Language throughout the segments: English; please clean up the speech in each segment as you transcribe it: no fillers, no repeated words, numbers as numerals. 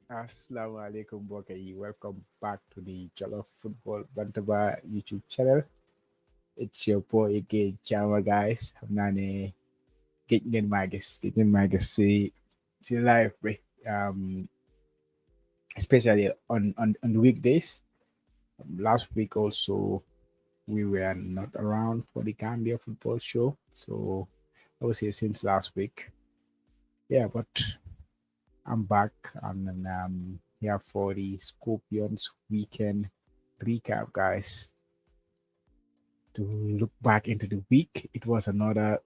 Assalamu alaikum, Bokai. Welcome back to the Jollof Football Bantaba YouTube channel. It's your boy again, Jama guys. I'm not getting magus, see live, um, especially on the weekdays. Last week also we were not around for the Gambia football show, so I would say since last week. Yeah, but I'm back and then, here for the Scorpions weekend recap, guys. To look back into the week, it was another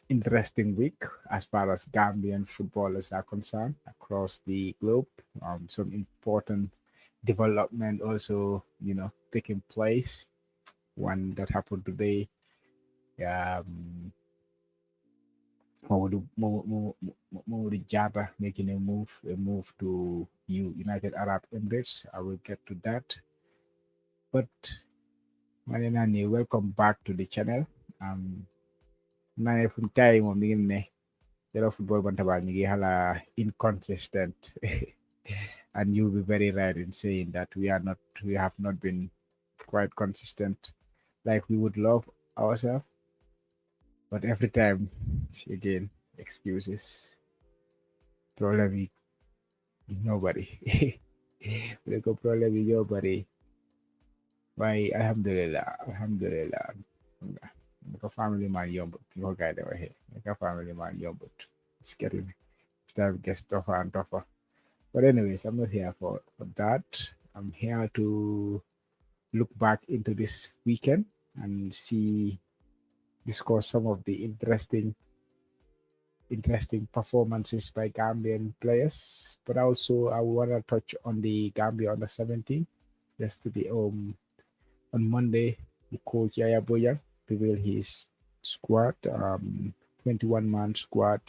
interesting week as far as Gambian footballers are concerned across the globe. Some important development also, taking place. One that happened today. Modou Jatta making a move to United Arab Emirates. I will get to that. But Malinani, welcome back to the channel. Nane from time on the football bantabal nigi hala inconsistent. And you'll be very right in saying that we have not been quite consistent like we would love ourselves. But every time, see again, excuses. Problem with nobody. We go problem with nobody. Why Alhamdulillah. Like a family man yombut. No guy over here. Like a family man yombut. It's getting stuff gets tougher and tougher. But anyways, I'm not here for that. I'm here to look back into this weekend and discuss some of the interesting performances by Gambian players. But also I want to touch on the Gambia under 17. Yesterday, on Monday, the coach Yaya Boya revealed his squad, 21-man squad,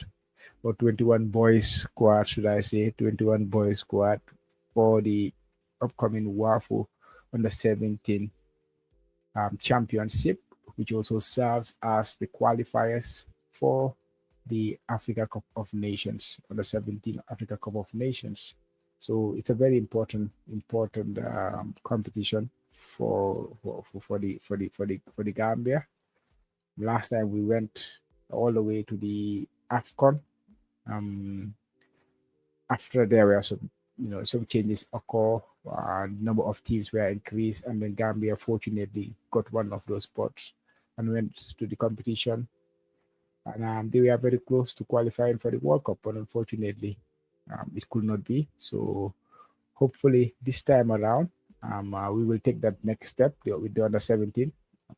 or 21 boys squad, should I say, 21 boys squad for the upcoming WAFU under 17 championship, which also serves as the qualifiers for the Africa Cup of Nations, under 17 Africa Cup of Nations. So it's a very important competition for the Gambia. Last time we went all the way to the AFCON. Um, After there were some changes occur, number of teams were increased, and then Gambia fortunately got one of those spots and went to the competition. And they were very close to qualifying for the World Cup, but unfortunately, it could not be. So hopefully this time around, we will take that next step with the under 17,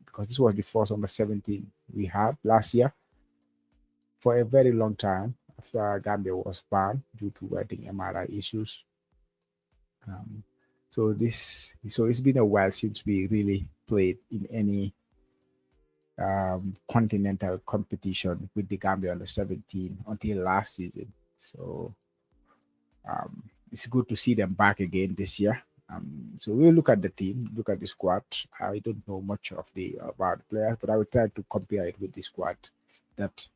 because this was the first under 17 we had last year for a very long time after Gambia was banned due to, I think, MRI issues. Um, so it's been a while since we really played in any continental competition with the Gambia under 17 until last season. So it's good to see them back again this year. So we'll look at the team, look at the squad. I don't know much about the players, but I will try to compare it with the squad that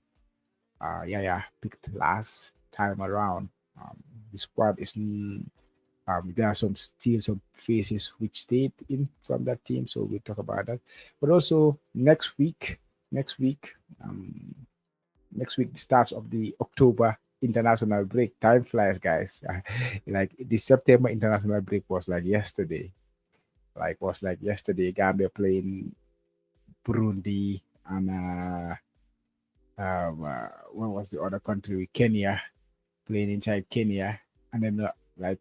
Yaya picked last time around. The squad is there are still some faces which stayed in from that team, so we'll talk about that. But also next week, um, next week the start of the October international break. Time flies, guys. Like the September international break was like yesterday. Gambia playing Burundi and what was the other country? Kenya, playing inside Kenya, and then like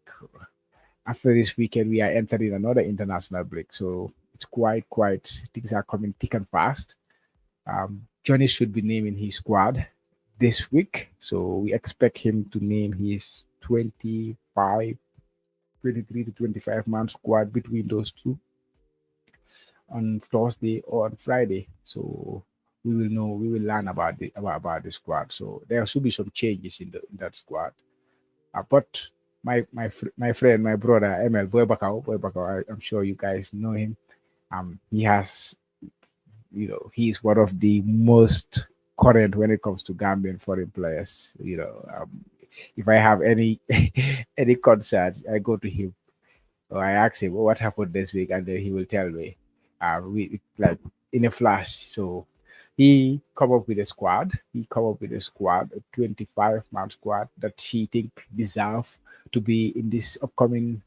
after this weekend we are entering another international break. So it's quite things are coming thick and fast. Johnny should be naming his squad this week, so we expect him to name his 23 to 25 man squad between those two on Thursday or on Friday. So we will learn about the squad. So there should be some changes in that squad. But my friend, my brother ML Boy Bakau, I'm sure you guys know him. He has, he's one of the most current when it comes to Gambian foreign players. if I have any any concerns, I go to him or I ask him, "Well, what happened this week?" And then he will tell me, we like in a flash. So he come up with a squad. He come up with a squad, a 25-man squad that he think deserve to be in this upcoming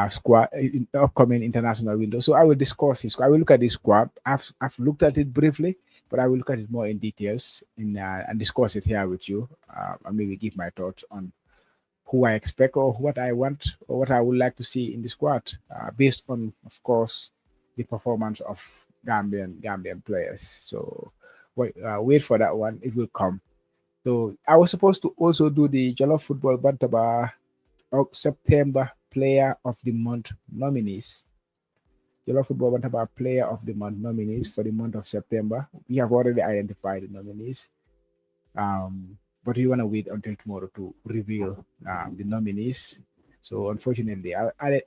squad in the upcoming international window. So I will discuss his. I will look at this squad. I've looked at it briefly, but I will look at it more in details and discuss it here with you. And maybe give my thoughts on who I expect or what I want or what I would like to see in the squad, based on, of course, the performance of Gambian players. So wait for that one; it will come. So I was supposed to also do the Jollof Football Bantaba of September Player of the Month nominees. Jollof Football Bantaba Player of the Month nominees for the month of September. We have already identified the nominees. But we want to wait until tomorrow to reveal the nominees. So unfortunately,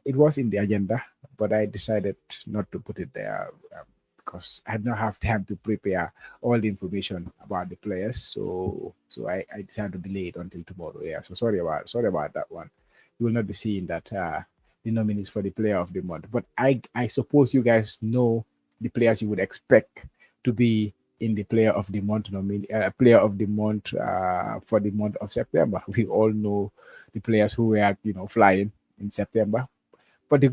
it was in the agenda, but I decided not to put it there because I did not have time to prepare all the information about the players. So I decided to delay it until tomorrow. Yeah. So sorry about that one. You will not be seeing that the nominees for the Player of the Month. But I suppose you guys know the players you would expect to be in the Player of the Month for the month of September. We all know the players who were flying in September. But the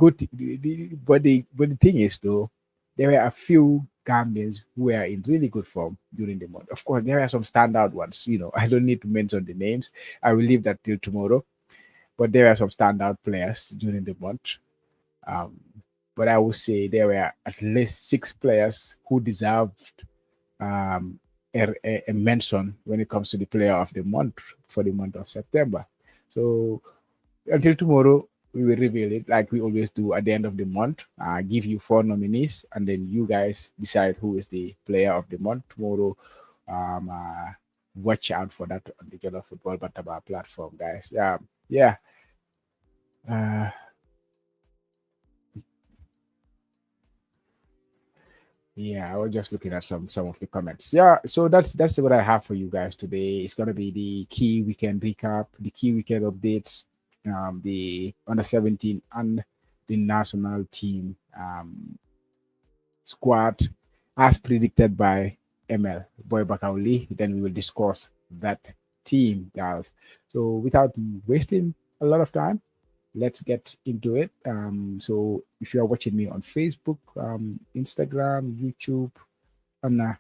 thing is though, there were a few Gambians who were in really good form during the month. Of course, there are some standout ones. I don't need to mention the names. I will leave that till tomorrow. But there are some standout players during the month. Um, but I would say there were at least 6 players who deserved a mention when it comes to the Player of the Month for the month of September. So until tomorrow, we will reveal it like we always do at the end of the month. Give you 4 nominees, and then you guys decide who is the Player of the Month tomorrow. Watch out for that on the Jollof Football Bantaba platform, guys. Yeah. Yeah, I was just looking at some of the comments. Yeah, so that's what I have for you guys today. It's gonna be the key weekend recap, the key weekend updates, the under 17 and the national team squad as predicted by ML Boy Bakauli. Then we will discuss that team, guys. So without wasting a lot of time, let's get into it. So if you are watching me on Facebook, Instagram, YouTube, and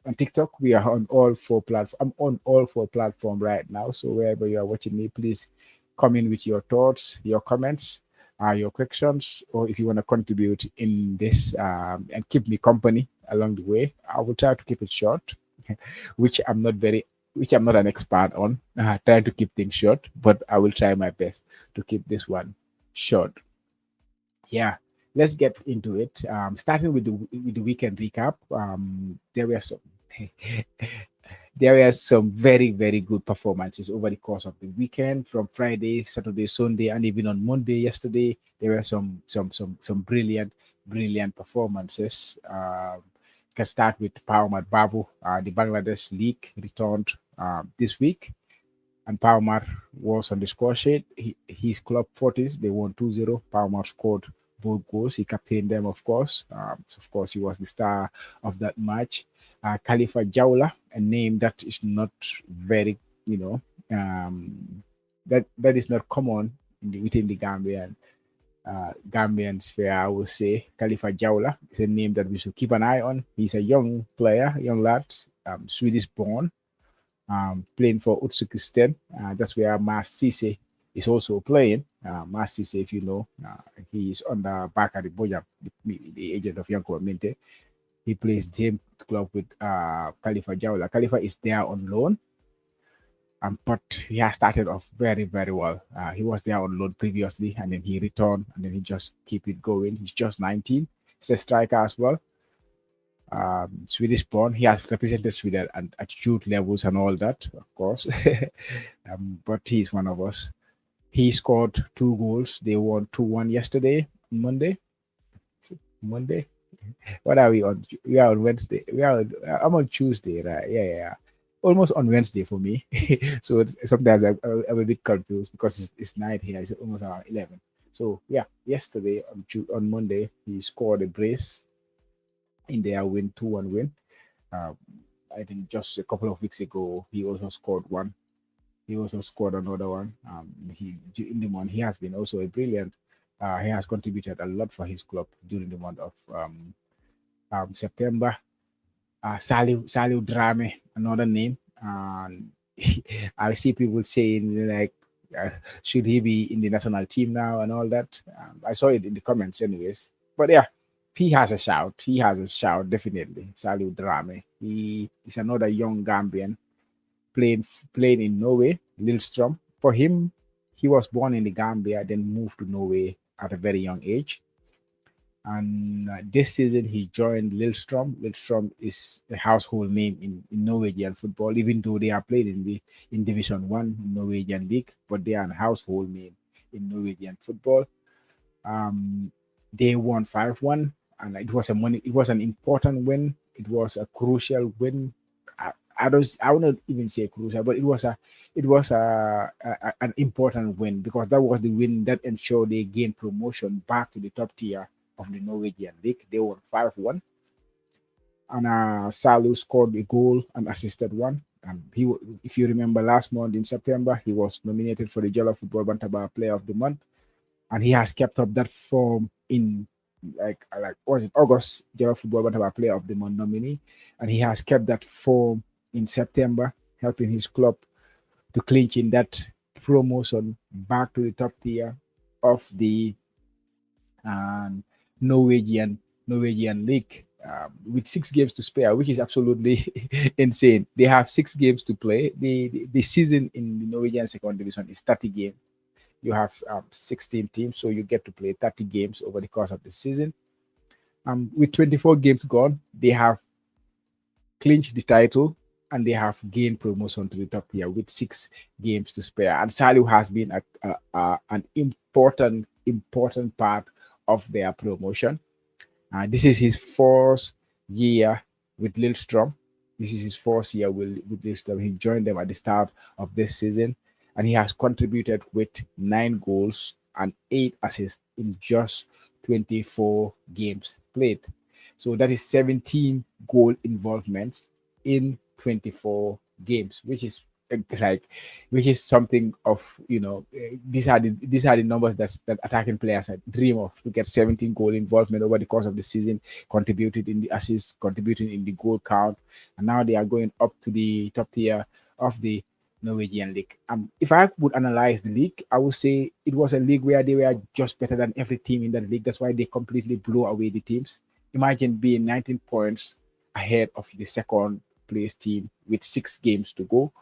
on TikTok, we are on all 4 platforms. I'm on all 4 platforms right now. So wherever you are watching me, please come in with your thoughts, your comments, your questions, or if you want to contribute in this and keep me company along the way. I will try to keep it short, which I'm not an expert on, trying to keep things short, but I will try my best to keep this one short. Yeah, let's get into it. Starting with the weekend recap. There were some there were some very, very good performances over the course of the weekend, from Friday, Saturday, Sunday, and even on Monday yesterday. There were some brilliant performances. Can start with Palmer Babu. The Bangladesh League returned this week, and Palmer was on the score sheet. His club Fortis, they won 2-0. Palmer scored both goals. He captained them, of course. So of course, he was the star of that match. Khalifa Jawla, a name that is not very, that is not common within the Gambian sphere, I would say. Khalifa Jawla is a name that we should keep an eye on. He's a young player, young lad, Swedish born, playing for Uzbekistan. That's where Mas Cisse is also playing. Mas Cisse, if you know, he is under Bakari Boyam, the agent of Yanko Minte. He plays same club with Khalifa Jawla. Khalifa is there on loan, but he has started off very, very well. He was there on loan previously, and then he returned, and then he just keep it going. He's just 19. He's a striker as well. Swedish born. He has represented Sweden at youth levels and all that, of course. But he's one of us. He scored 2 goals. They won 2-1 yesterday, Monday. Monday. What are we on? We are on Wednesday. I'm on Tuesday, right? Yeah. almost on Wednesday for me. So sometimes I'm a bit confused because it's night here. It's almost around 11. So yeah, yesterday on Monday he scored a brace in their win 2-1 win. Uh, I think just a couple of weeks ago he also scored one. He also scored another one. He in the month he has been also a brilliant. He has contributed a lot for his club during the month of September. Salih Drammeh, another name. And I see people saying like, uh, should he be in the national team now and all that. I saw it in the comments, anyways. But yeah, he has a shout. He has a shout, definitely. Salih Drammeh. He is another young Gambian playing in Norway, Lillestrome. For him, he was born in the Gambia, then moved to Norway at a very young age. And this season, he joined Lillestrome. Lillestrome is a household name in Norwegian football, even though they are played in Division One Norwegian League, but they are a household name in Norwegian football. Um, they won 5-1, and it was an important win. It was a crucial win. I would not even say crucial, but it was an important win because that was the win that ensured they gained promotion back to the top tier of the Norwegian League. They won 5-1, and Salu scored a goal and assisted one. If you remember, last month in September, he was nominated for the Jollof Football Bantaba Player of the Month, and he has kept up that form in was it August Jollof Football Bantaba Player of the Month nominee, and he has kept that form in September, helping his club to clinch in that promotion back to the top tier of the um, Norwegian Norwegian league, with 6 games to spare, which is absolutely insane. They have 6 games to play. The season in the Norwegian second division is 30 games. You have 16 teams, so you get to play 30 games over the course of the season. With 24 games gone, they have clinched the title and they have gained promotion to the top tier with 6 games to spare. And Salu has been an important part of their promotion. This is his fourth year with Lillestrøm. This is his fourth year with Lillestrøm. He joined them at the start of this season, and he has contributed with 9 goals and 8 assists in just 24 games played. So that is 17 goal involvements in 24 games, like which is something of these are the numbers that attacking players dream of, to get 17 goal involvement over the course of the season, contributed in the assists, contributing in the goal count, and now they are going up to the top tier of the Norwegian league. If I would analyze the league, I would say it was a league where they were just better than every team in that league. That's why they completely blew away the teams. Imagine being 19 points ahead of the second place team with 6 games to go.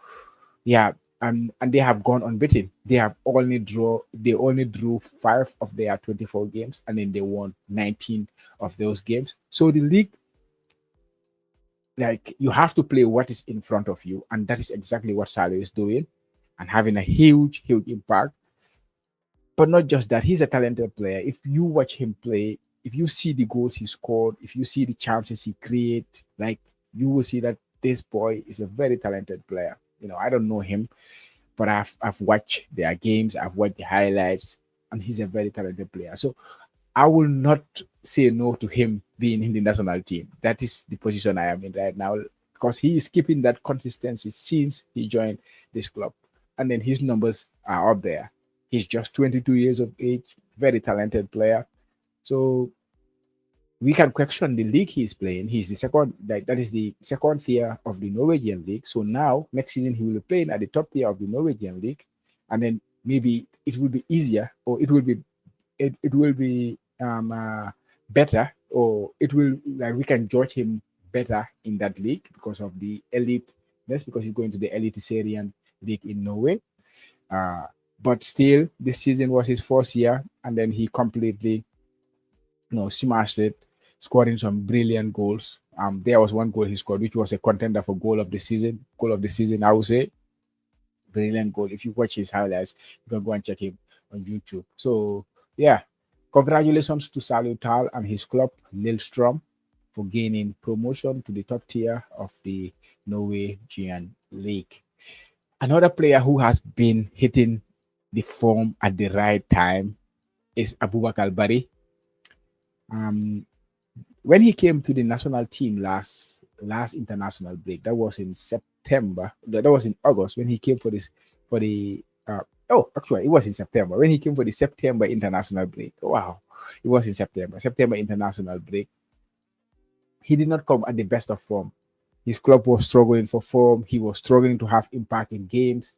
Yeah, and they have gone unbeaten. They only drew 5 of their 24 games, and then they won 19 of those games. So the league, like, you have to play what is in front of you, and that is exactly what Salah is doing and having a huge impact. But not just that, he's a talented player. If you watch him play, if you see the goals he scored, if you see the chances he creates, like, you will see that this boy is a very talented player. I don't know him, but I've watched their games, I've watched the highlights, and he's a very talented player. So I will not say no to him being in the national team. That is the position I am in right now, because he is keeping that consistency since he joined this club. And then his numbers are up there. He's just 22 years of age, very talented player. So we can question the league he's playing. He's the second, that is the second tier of the Norwegian league. So now next season he will be playing at the top tier of the Norwegian league, and then maybe it will be easier, or it will be better, or it will, like, we can judge him better in that league because of the elite. That's because he's going to the Eliteserien league in Norway. But still, this season was his first year, and then he completely smashed it, scoring some brilliant goals. There was one goal he scored, which was a contender for goal of the season. Goal of the season, I would say. Brilliant goal. If you watch his highlights, you can go and check him on YouTube. So yeah, congratulations to Salutal and his club Lillestrøm for gaining promotion to the top tier of the Norwegian league. Another player who has been hitting the form at the right time is Abubakar Bari. Um, when he came to the national team last international break, that was in September. That was in August when he came for the oh, actually it was in September when he came for the September international break. Wow, it was in September international break. He did not come at the best of form. His club was struggling for form. He was struggling to have impact in games.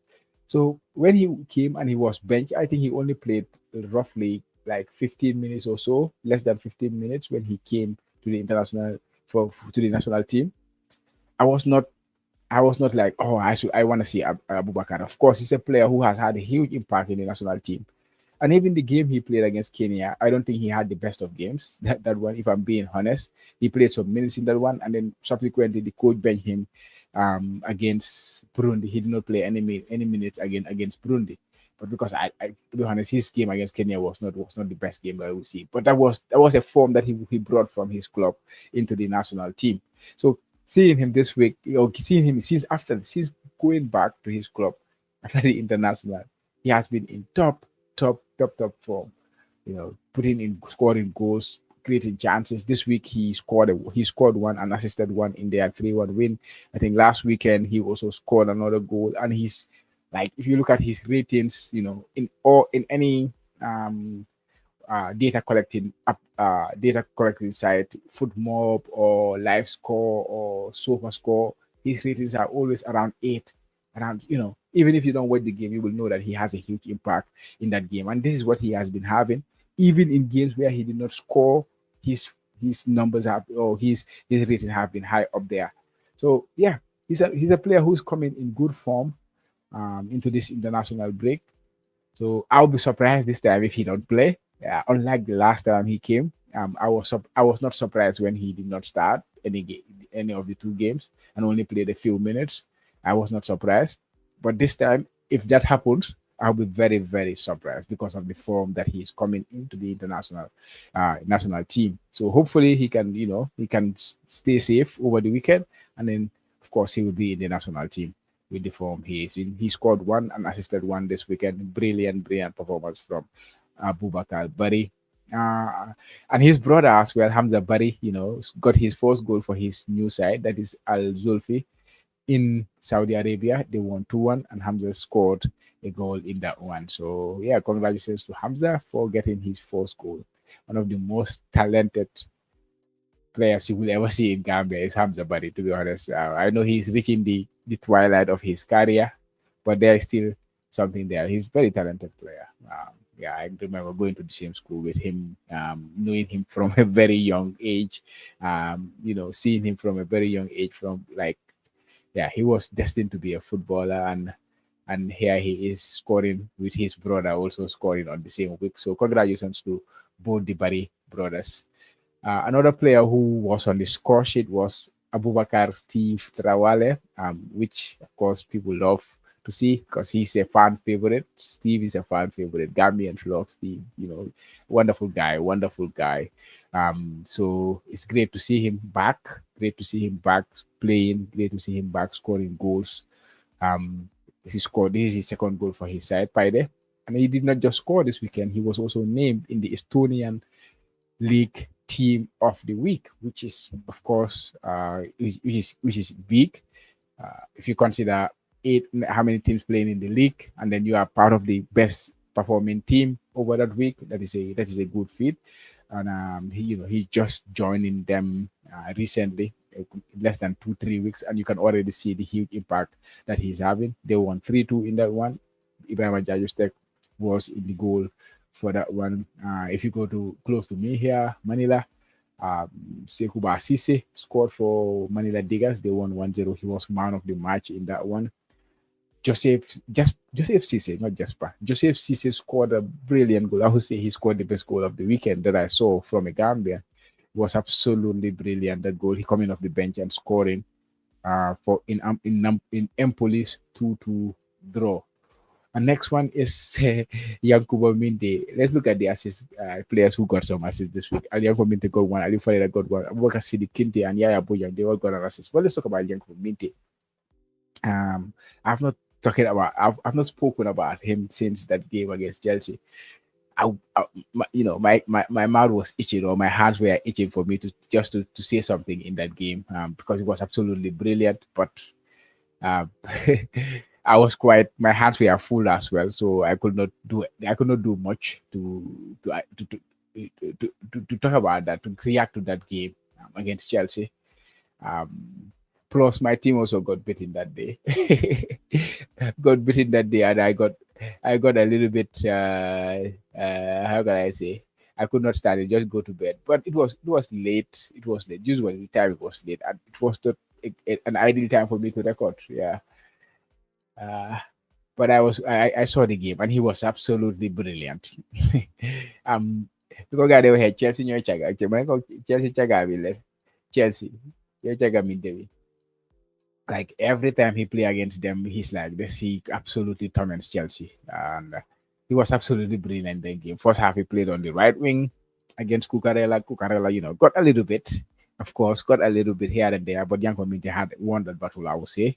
So when he came and he was benched, I think he only played roughly like 15 minutes or so, less than 15 minutes when he came to the international to the national team. I was not I was not like, oh, I want to see Abubakar. Of course, he's a player who has had a huge impact in the national team. And even the game he played against Kenya, I don't think he had the best of games. That one, if I'm being honest, he played some minutes in that one, and then subsequently the coach benched him against Burundi. He did not play any minutes against Burundi. But because to be honest, his game against Kenya was not the best game I would see. But that was a form that he brought from his club into the national team. So seeing him this week, seeing him since going back to his club after the international, he has been in top form. Putting in scoring goals, creating chances. This week he scored one and assisted one in their 3-1 win. I think last weekend he also scored another goal, and he's like, if you look at his ratings, in any data collecting site, Footmob or Live Score or SofaScore, his ratings are always around 8. Even if you don't watch the game, you will know that he has a huge impact in that game. And this is what he has been having. Even in games where he did not score, his numbers have, or his rating have been high up there. So yeah, he's a player who's coming in good form into this international break. So I'll be surprised this time if he don't play. Unlike the last time he came, I was not surprised when he did not start any of the two games and only played a few minutes. I was not surprised, but this time, if that happens, I'll be very, very surprised because of the form that he is coming into the international national team. So hopefully he can stay safe over the weekend, and then of course he will be in the national team with the form he is. He scored one and assisted one this weekend. Brilliant performance from Abubakar Bari. And his brother as well, Hamza Bari, got his first goal for his new side, that is Al Zulfi in Saudi Arabia. They won 2-1, and Hamza scored a goal in that one. So yeah, congratulations to Hamza for getting his first goal. One of the most talented players you will ever see in Gambia is Hamza Bari, to be honest. I know he's reaching the twilight of his career, but there is still something there. He's a very talented player. Yeah, I remember going to the same school with him, knowing him from a very young age, seeing him from a very young age from like, yeah, he was destined to be a footballer, and here he is scoring with his brother also scoring on the same week. So congratulations to both the Bari brothers. Another player who was on the score sheet was Abubakar Steve Trawale, which of course people love to see because he's a fan favorite. Steve is a fan favorite. Gambians love Steve. Wonderful guy. So it's great to see him back. Great to see him back playing. Great to see him back scoring goals. This is his second goal for his side, Paide. And he did not just score this weekend. He was also named in the Estonian League Team of the Week, which is, of course, which is big. If you consider how many teams playing in the league, and then you are part of the best performing team over that week, that is a good feat. And he just joining them recently, less than 2-3 weeks, and you can already see the huge impact that he's having. They won 3-2 in that one. Ibrahim Jajustek was in the goal for that one. If you go to close to me here, Manila, Sekuba Sise scored for Manila Diggers. They won 1-0. He was man of the match in that one. Joseph Cisse, not Jasper. Joseph Cisse scored a brilliant goal. I would say he scored the best goal of the weekend that I saw from a Gambia. It was absolutely brilliant, that goal. He coming off the bench and scoring for in Empoli's 2-2 draw. And next one is Yankuba Minte. Let's look at the assist players who got some assists this week. Yankuba Minte got one. Ali Farida got one. Abubakar Sidi Kinte and Yaya Boyan, they all got an assist. Well, let's talk about Yankuba Minte. Um, I've not I've not spoken about him since that game against Chelsea. My mouth was itching, or my hands were itching for me to just to say something in that game, because it was absolutely brilliant. But um, I was quite, my hands were full as well, so I could not do much to talk about that, to react to that game against Chelsea. Um, Plus, my team also got beaten that day. Got beaten that day, and I got a little bit. How can I say? I could not stand it. Just go to bed. But it was late. It was late. Usually the time it was late, and it was not an ideal time for me to record. Yeah. Uh, but I saw the game, and he was absolutely brilliant. um, because they were Chelsea in your chaga. Chelsea chaga will Chelsea. Your chaga midday. Like every time he play against them, he's like this. He absolutely torments Chelsea, and he was absolutely brilliant in the game. First half, he played on the right wing against Cucurella. Cucurella, got a little bit, of course, got a little bit here and there, but Young Community had won that battle, I would say,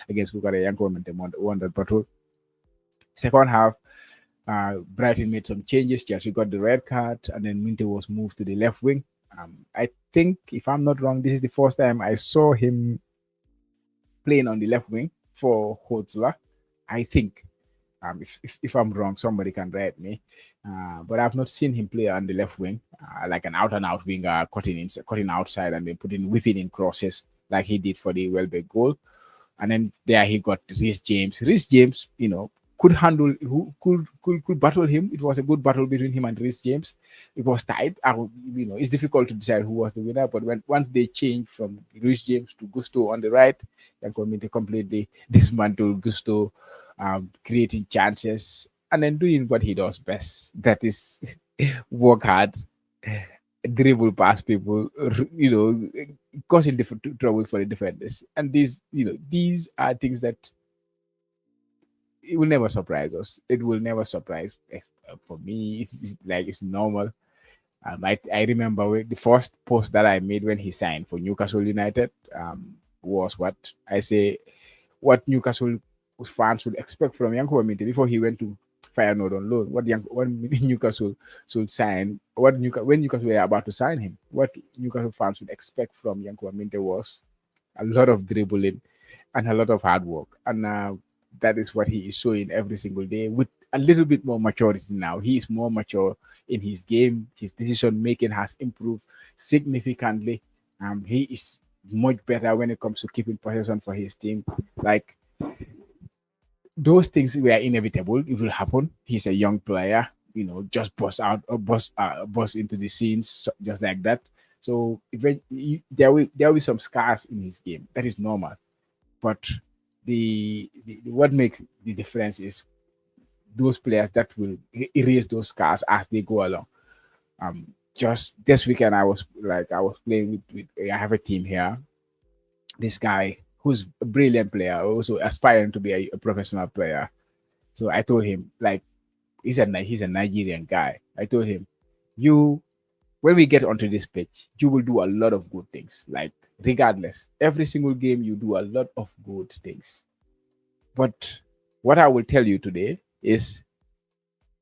against Cucurella. Young Community won that battle. Second half, Brighton made some changes. Chelsea got the red card, and then Minte was moved to the left wing. I think, if I'm not wrong, this is the first time I saw him playing on the left wing for Hotzler. I think, if I'm wrong, somebody can write me. But I've not seen him play on the left wing, like an out and out winger, cutting outside and then whipping in crosses like he did for the Welbeck goal. And then there he got Rhys James. Rhys James, could handle, who could battle him. It was a good battle between him and Rhys James. It was tight. It's difficult to decide who was the winner. But once they changed from Rhys James to Gusto on the right, the committee completely dismantled Gusto, creating chances and then doing what he does best. That is work hard, dribble past people, causing trouble for the defenders. And these are things that it will never surprise us. It will never surprise for me. It's like it's normal. I remember the first post that I made when he signed for Newcastle United was what I say, what Newcastle fans would expect from Yanko Aminte before he went to Feyenoord on loan. What Newcastle should sign, when Newcastle were about to sign him, what Newcastle fans would expect from Yanko Aminte was a lot of dribbling and a lot of hard work. And that is what he is showing every single day with a little bit more maturity now. He is more mature in his game. His decision making has improved significantly. He is much better when it comes to keeping possession for his team. Like, those things were inevitable. It will happen. He's a young player, just bust into the scenes just like that. So there will be some scars in his game. That is normal. But the what makes the difference is those players that will erase those scars as they go along. Just this weekend, I was playing with I have a team here. This guy who's a brilliant player, also aspiring to be a professional player. So I told him, like, he's a Nigerian guy. I told him, when we get onto this pitch, you will do a lot of good things. Like, regardless, every single game you do a lot of good things. But what I will tell you today is,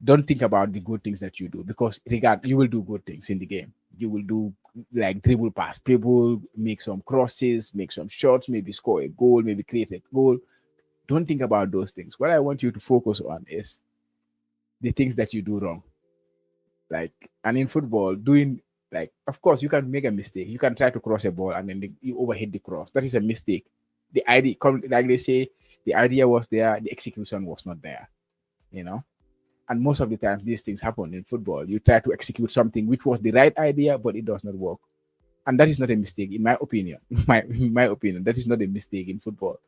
don't think about the good things that you do, because you will do good things in the game. You will do, like, dribble past people, make some crosses, make some shots, maybe score a goal, maybe create a goal. Don't think about those things. What I want you to focus on is the things that you do wrong. Like, and in football, of course, you can make a mistake. You can try to cross a ball and then you overhit the cross. That is a mistake. The idea, like they say, the idea was there, the execution was not there. And most of the times these things happen in football. You try to execute something which was the right idea, but it does not work. And that is not a mistake, in my opinion. In my opinion, that is not a mistake in football.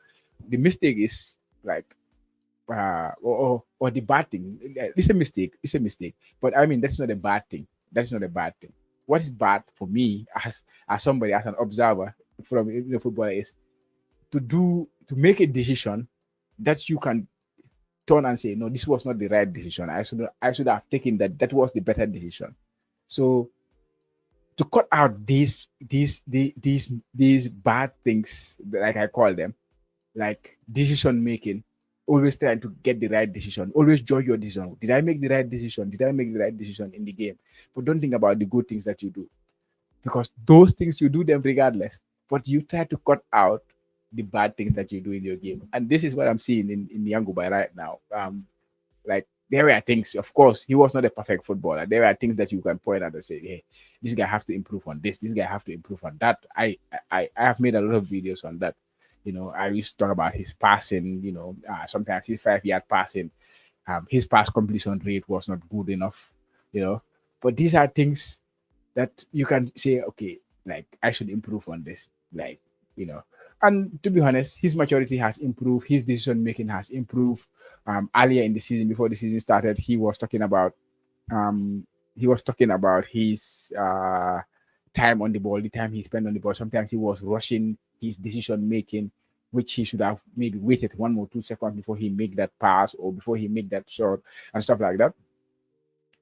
The mistake is like, or the bad thing. It's a mistake. It's a mistake. But I mean, that's not a bad thing. That's not a bad thing. What is bad for me as somebody, as an observer from the footballer, is to make a decision that you can turn and say, no, this was not the right decision. I should have taken that. That was the better decision. So to cut out these bad things, like I call them, like decision making, always trying to get the right decision, always judge your decision. Did I make the right decision? Did I make the right decision in the game? But don't think about the good things that you do, because those things you do them regardless. But you try to cut out the bad things that you do in your game. And this is what I'm seeing in Yangubai right now. Like there were things, of course, he was not a perfect footballer. There are things that you can point at and say, hey, this guy have to improve on this guy have to improve on that. I have made a lot of videos on that. I used to talk about his passing, sometimes his 5 yard passing, his pass completion rate was not good enough, you know. But these are things that you can say, okay, like I should improve on this, like, you know. And to be honest, his maturity has improved, his decision making has improved. Earlier in the season, before the season started, um, he was talking about his time on the ball, the time he spent on the ball. Sometimes he was rushing his decision making, which he should have maybe waited 1 or 2 seconds before he make that pass or before he make that shot and stuff like that.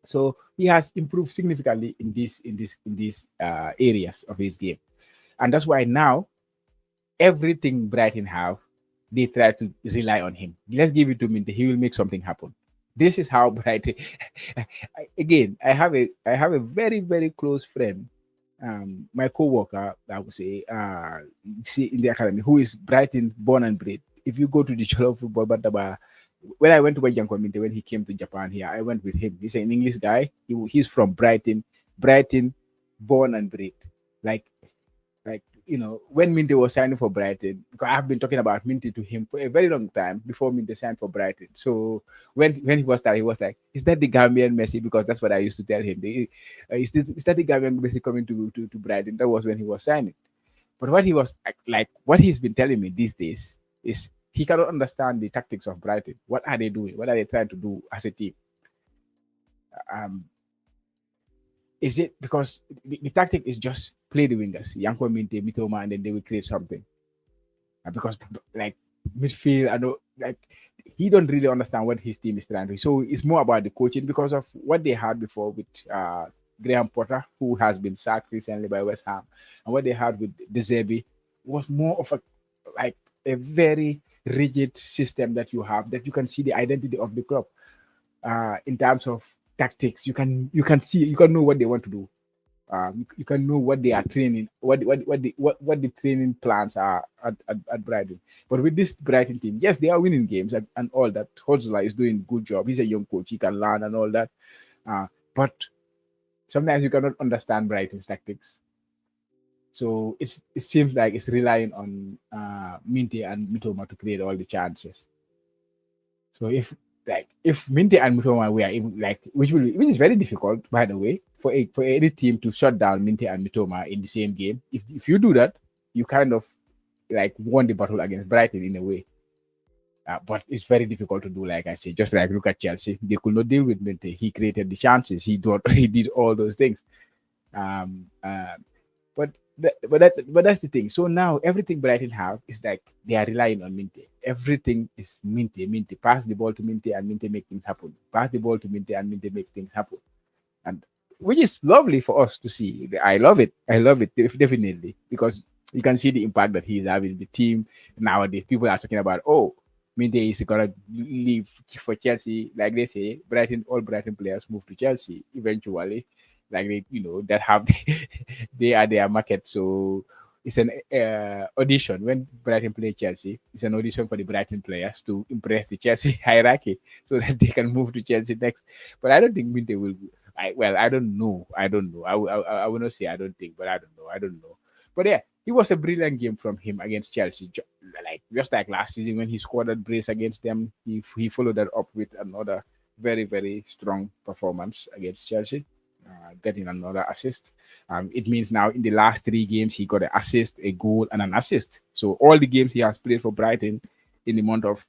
So he has improved significantly in these areas of his game, and that's why now everything Brighton have, they try to rely on him. Let's give it to him; he will make something happen. This is how Brighton. Again, I have a very very close friend, my co-worker, I would say, in the academy, who is Brighton born and bred. If you go to the Cholo football, but when I went to Wajan community when he came to Japan here, I went with him. He's an English guy. He's from Brighton, born and bred. Like when Minte was signing for Brighton, because I've been talking about Minte to him for a very long time before Minte signed for Brighton. So when he was there, he was like, "Is that the Gambian Messi?" Because that's what I used to tell him. Is that the Gambian Messi coming to Brighton? That was when he was signing. But what he was like, what he's been telling me these days is he cannot understand the tactics of Brighton. What are they doing? What are they trying to do as a team? Um, is it because the tactic is just play the wingers, Yanko Minte, Mitoma, and then they will create something? Because like midfield, I know like he don't really understand what his team is trying to do. So it's more about the coaching because of what they had before with Graham Potter, who has been sacked recently by West Ham, and what they had with De Zerbi was more of a very rigid system that you have, that you can see the identity of the club in terms of tactics. You can know what they want to do. You can know what they are training, what the training plans are at Brighton. But with this Brighton team, yes, they are winning games and all that. Hodsler is doing a good job. He's a young coach. He can learn and all that. But sometimes you cannot understand Brighton's tactics. So it seems like it's relying on Minte and Mitoma to create all the chances. So if Minte and Mitoma were even which is very difficult, by the way, for any team to shut down Minte and Mitoma in the same game. If you do that, you kind of like won the battle against Brighton in a way. But it's very difficult to do, like I say. Just like look at Chelsea, they could not deal with Minte. He created the chances. He did all those things. Um, uh, but that's the thing. So now everything Brighton have is like they are relying on Minte. Everything is Minte. Pass the ball to Minte and Minte make things happen. Pass the ball to Minte and Minte make things happen. And which is lovely for us to see. I love it. Definitely, because you can see the impact that he's having in the team nowadays. People are talking about, oh, Minte is gonna leave for Chelsea. Like they say, all Brighton players move to Chelsea eventually. Like that have they are their market. So it's an audition when Brighton play Chelsea. It's an audition for the Brighton players to impress the Chelsea hierarchy so that they can move to Chelsea next. But I don't think Minte will. I don't know. I will not say I don't think, but I don't know. But yeah, it was a brilliant game from him against Chelsea. Like just like last season when he scored that brace against them, he followed that up with another very very strong performance against Chelsea. Getting another assist. It means now in the last 3 games he got an assist, a goal, and an assist. So all the games he has played for Brighton in the month of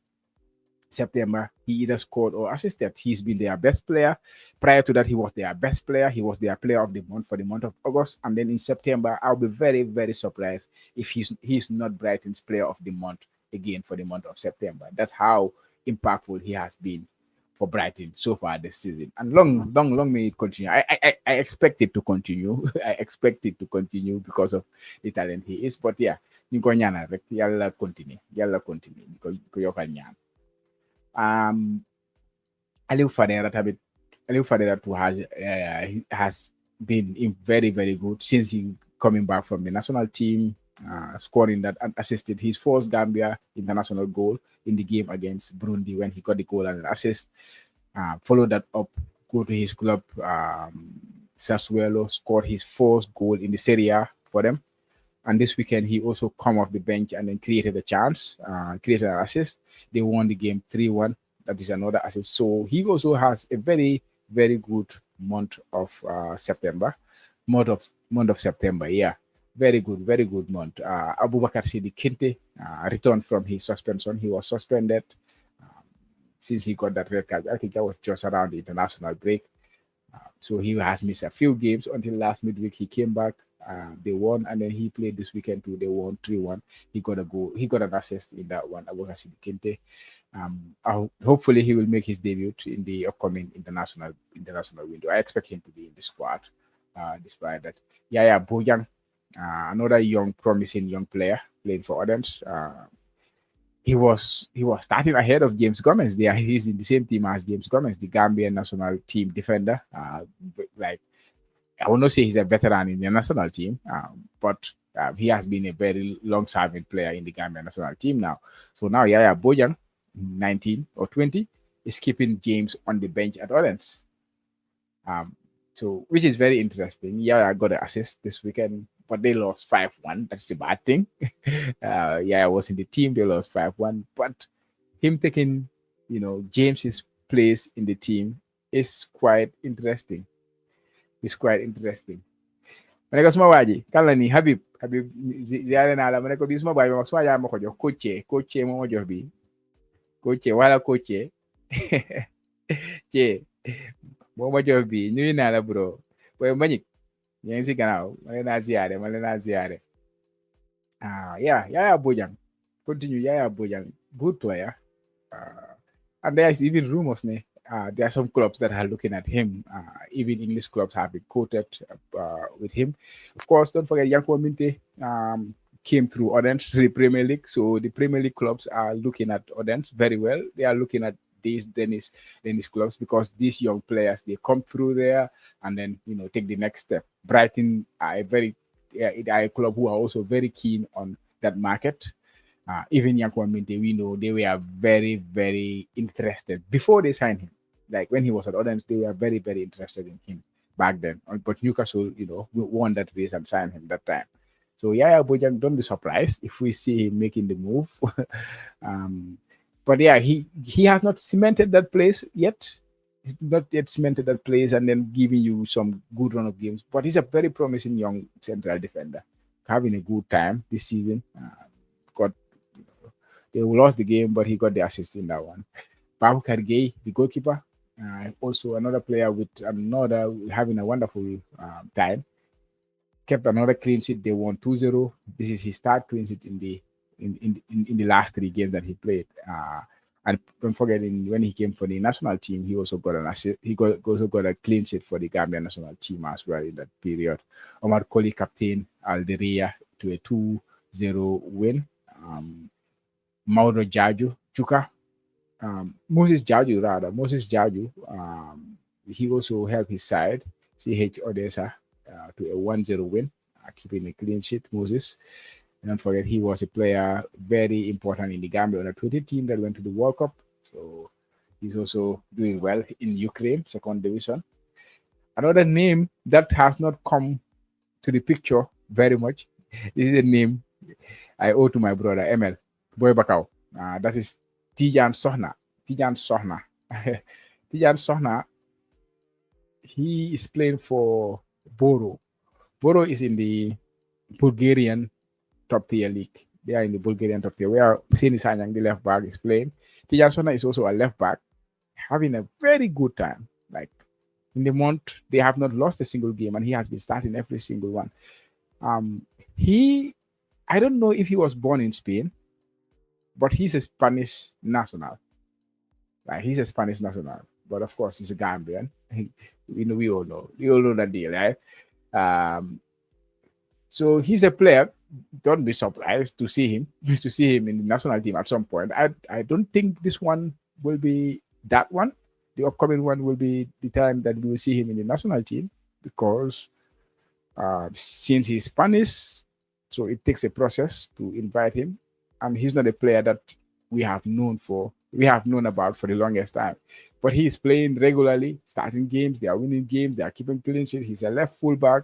September, he either scored or assisted. He's been their best player. Prior to that, he was their best player. He was their player of the month for the month of August. And then in September, I'll be very, very surprised if he's not Brighton's player of the month again for the month of September. That's how impactful he has been for Brighton so far this season. And long may it continue. I expect it to continue. I expect it to continue because of the talent he is. But yeah, ñu ko ñaanal rek yàlla continue. Yàlla continue. Ko yokkal ñaan. Aliou Fadera tamit Aliou Fadera too has been very very good since he coming back from the national team, scoring that and assisted his first Gambia international goal in the game against Burundi when he got the goal and an assist. Follow that up, go to his club, Sassuolo, scored his first goal in the Serie A for them. And this weekend, he also come off the bench and then created a chance, created an assist. They won the game 3-1. That is another assist. So he also has a very, very good month of September. Month of September, yeah. Very good month. Abubakar Sidi Kinte returned from his suspension. He was suspended since he got that red card. I think that was just around the international break. So he has missed a few games until last midweek. He came back. They won, and then he played this weekend too. They won 3-1. He got a goal. He got an assist in that one. Abubakar Sidi Kinte. Hopefully he will make his debut in the upcoming international window. I expect him to be in the squad, despite that. Yaya Bojang, another promising young player playing for Orange. He was starting ahead of James Gomez. He's in the same team as James Gomez, the Gambian national team defender. Like, I will not say he's a veteran in the national team, but he has been a very long-serving player in the Gambian national team now. So now Yaya Bojang, 19 or 20, is keeping James on the bench at Orange. So which is very interesting. Yaya got an assist this weekend, but they lost 5-1. That's the bad thing. Yaya was in the team, they lost 5-1. But him taking, James's place in the team is quite interesting. It's quite interesting. Ma ne ko suma waaji kan la ni Habib ziare naa la ma ne ko bi suma baay ma suma yaa ma ko jox coach moo ma jox bi coach wala coach ce moo ma jox bi nuyu naa la bro boy Mbagnick yaa ngi si gannaaw ma leen naa ziare Yaya Bojang continue. Yaya Bojang, good player, and there is even rumors there are some clubs that are looking at him. Even English clubs have been quoted with him. Of course, don't forget Yanko Minte came through Orange to the Premier League. So the Premier League clubs are looking at Orange very well. They are looking at these Danish clubs because these young players, they come through there and then, take the next step. Brighton are a club who are also very keen on that market. Even Yanko Minte, we know they were very, very interested before they signed him. Like when he was at Orange, they were very, very interested in him back then. But Newcastle, won that race and signed him that time. So Yaya Bojang, don't be surprised if we see him making the move. But yeah, he has not cemented that place yet. He's not yet cemented that place and then giving you some good run of games. But he's a very promising young central defender, having a good time this season. They lost the game, but he got the assist in that one. Babu Kargei, the goalkeeper, also another player with having a wonderful time. Kept another clean sheet. They won 2-0. This is his third clean sheet in the last 3 games that he played. And don't forget, when he came for the national team, he also got an assist. He also got a clean sheet for the Gambian national team as well in that period. Omar Colley captain Alderia to a 2-0 win. Modou Jatta, Moses Jaju, he also helped his side, CH Odessa, to a 1-0 win, keeping a clean sheet, Moses. And don't forget, he was a player very important in the Gambia under-20 team that went to the World Cup. So he's also doing well in Ukraine, 2nd division. Another name that has not come to the picture very much, this is a name I owe to my brother, ML. Boy Bakau. That is Tijan Sohna. Tijan Sohna, he is playing for Boro. Boro is in the Bulgarian top tier league. They are in the Bulgarian top tier. Where Seni Sanyang, the left back, is playing. Tijan Sohna is also a left back, having a very good time. Like in the month, they have not lost a single game, and he has been starting every single one. I don't know if he was born in Spain, but he's a Spanish national. Like he's a Spanish national, but of course he's a Gambian. We all know that deal, right? Um, so he's a player. Don't be surprised to see him in the national team at some point. I don't think this one will be that one. The upcoming one will be the time that we will see him in the national team because since he's Spanish, so it takes a process to invite him, and he's not a player that we have known about for the longest time. But he's playing regularly, starting games. They are winning games. They are keeping clean sheets. He's a left fullback.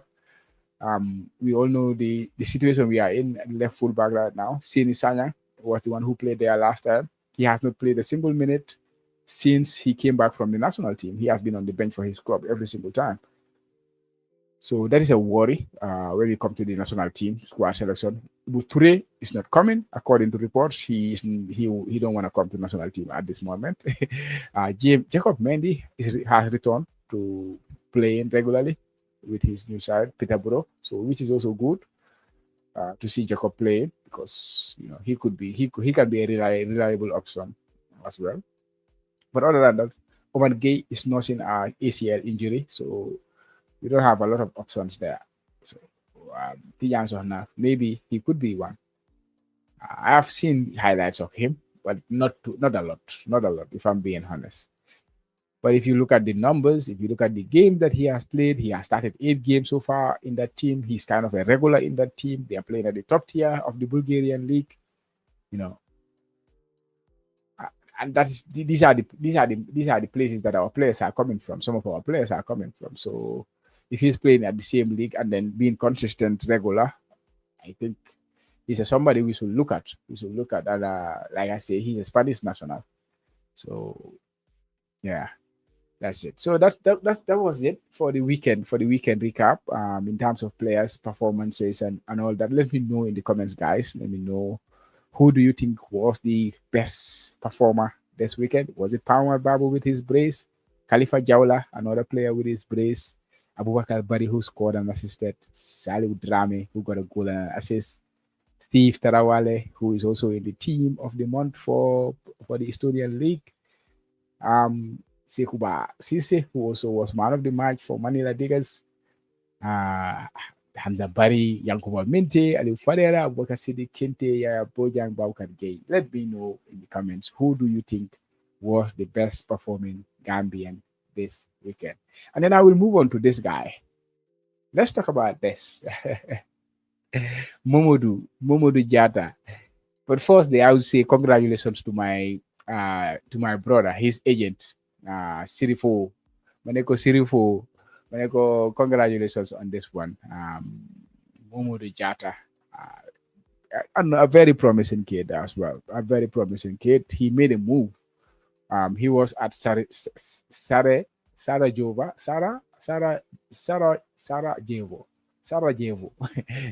We all know the situation we are in at left fullback right now. Sini Sanya was the one who played there last time. He has not played a single minute since he came back from the national team. He has been on the bench for his club every single time. So that is a worry when we come to the national team squad selection. Buture is not coming, according to reports. He don't want to come to the national team at this moment. Jacob Mendy has returned to playing regularly with his new side, Peterborough. So which is also good to see Jacob playing because he can be a reliable option as well. But other than that, Oman Gay is nursing an ACL injury, so we don't have a lot of options there. So maybe he could be one. I have seen highlights of him, but not a lot, if I'm being honest. But if you look at the numbers, if you look at the game that he has played, he has started 8 games so far in that team. He's kind of a regular in that team. They are playing at the top tier of the Bulgarian league, and these are the places that our players are coming from. Some of our players are coming from. So if he's playing at the same league and then being consistent, regular, I think he's somebody we should look at. And like I say, he's a Spanish national. So yeah, that's it. So that was it for the weekend recap. In terms of players' performances and all that. Let me know in the comments, guys. Let me know, who do you think was the best performer this weekend? Was it Palmer Babu with his brace? Khalifa Jawla, another player with his brace? Abubakar Bari, who scored and assisted? Salih Drammeh, who got a goal and an assist? Steve Tarawale, who is also in the team of the month for the Estonian League? Sekuba Sise, who also was man of the match for Manila Diggers? Hamza Bari, Yankuba Minte, Aliou Fadera, Abubakar Sidi Kente, Yaya Bojang, Baukar Gay. Let me know in the comments, who do you think was the best performing Gambian this weekend? And then I will move on to this guy. Let's talk about this. Modou Jatta. But first, I would say congratulations to my brother, his agent, Sirifo. Maneko, congratulations on this one. Modou Jatta. And a very promising kid as well. A very promising kid. He made a move. He was at Sarajevo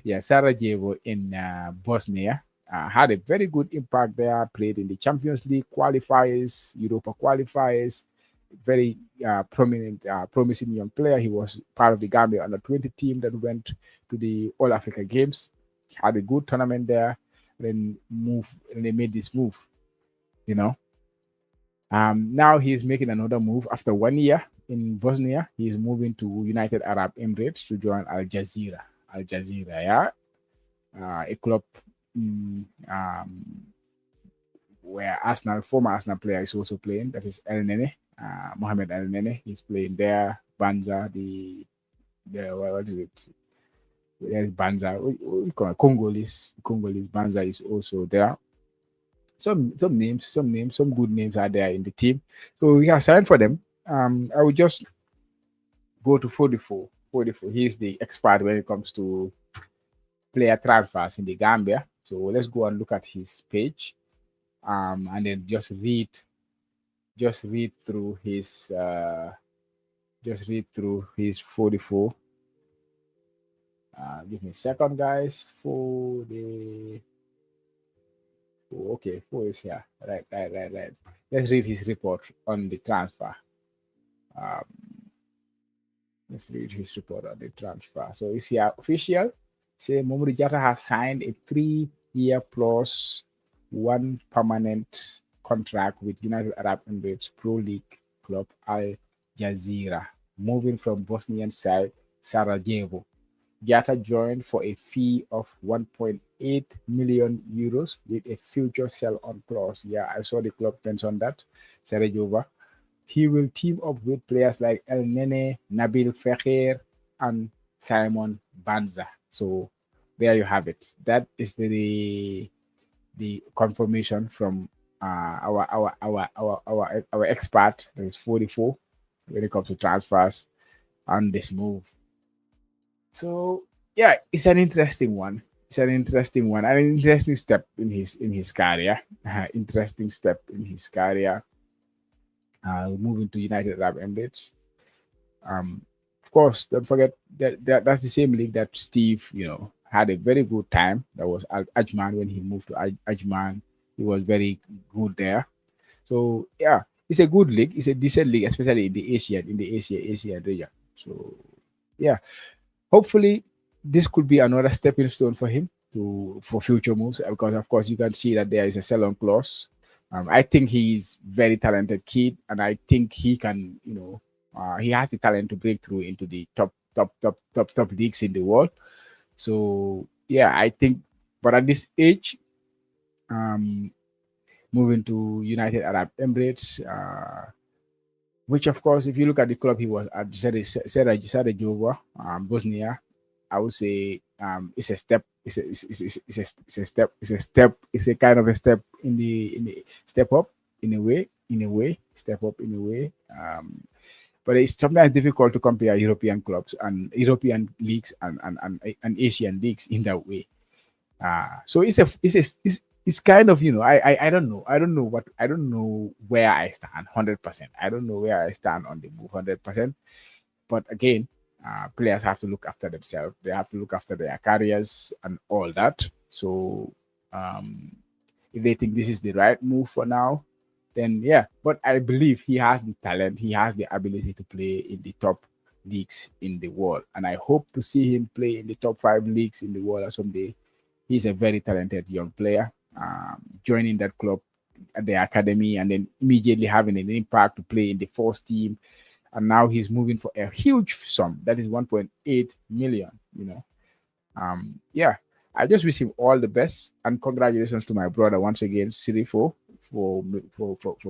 yeah, Sarajevo in Bosnia. Had a very good impact there. Played in the Champions League qualifiers, Europa qualifiers. Very promising young player. He was part of the Gambia under-20 team that went to the All Africa Games. Had a good tournament there. Then they made this move. Now he's making another move after 1 year in Bosnia. He's moving to United Arab Emirates to join Al Jazeera. Yeah, a club where former Arsenal player is also playing. That is El Nene, Mohamed El Nene. He's playing there. Banza, what is it? There's Banza. Congolese Banza is also there. Some good names are there in the team. So we have signed for them. I will just go to 44. He's the expert when it comes to player transfers in the Gambia. So let's go and look at his page, and then just read through his 44. Give me a second, guys. Okay, 4 is here. Right. Let's read his report on the transfer. Let's read his report on the transfer. So it's here official. Say Modou Jatta has signed a 3-year plus 1 permanent contract with United Arab Emirates Pro League club Al Jazeera, moving from Bosnian side Sarajevo. Jatta joined for a fee of 1.8 million euros with a future sell-on clause. Yeah, I saw the club mention that. Sarajevo. He will team up with players like El Nene, Nabil Fekir, and Simon Banza. So there you have it. That is the confirmation from our expert, that is 44, when it comes to transfers on this move. So yeah, it's an interesting one. It's an interesting one, an interesting step in his career. Interesting step in his career. Moving to United Arab Emirates. Of course, don't forget that's the same league that Steve, had a very good time. That was Ajman. When he moved to Ajman, he was very good there. So yeah, it's a good league. It's a decent league, especially in the Asia region. So yeah, hopefully this could be another stepping stone for him for future moves, because of course you can see that there is a sell-on clause. I think he's very talented kid, and I think he can, he has the talent to break through into the top leagues in the world. So yeah, I think, but at this age, moving to United Arab Emirates, which of course, if you look at the club he was at, Sarajevo, Bosnia, I would say it's a step. It's a kind of a step in the step up in a way, step up in a way. But it's sometimes difficult to compare European clubs and European leagues and Asian leagues in that way. So it's kind of, I don't know. I don't know where I stand 100%. I don't know where I stand on the move 100%. But again, players have to look after themselves. They have to look after their careers and all that. So if they think this is the right move for now, then yeah. But I believe he has the talent. He has the ability to play in the top leagues in the world. And I hope to see him play in the top 5 leagues in the world someday. He's a very talented young player. Joining that club at the academy and then immediately having an impact to play in the first team. And now he's moving for a huge sum. That is 1.8 million, Yeah, I just wish him all the best, and congratulations to my brother once again, Sirifo, for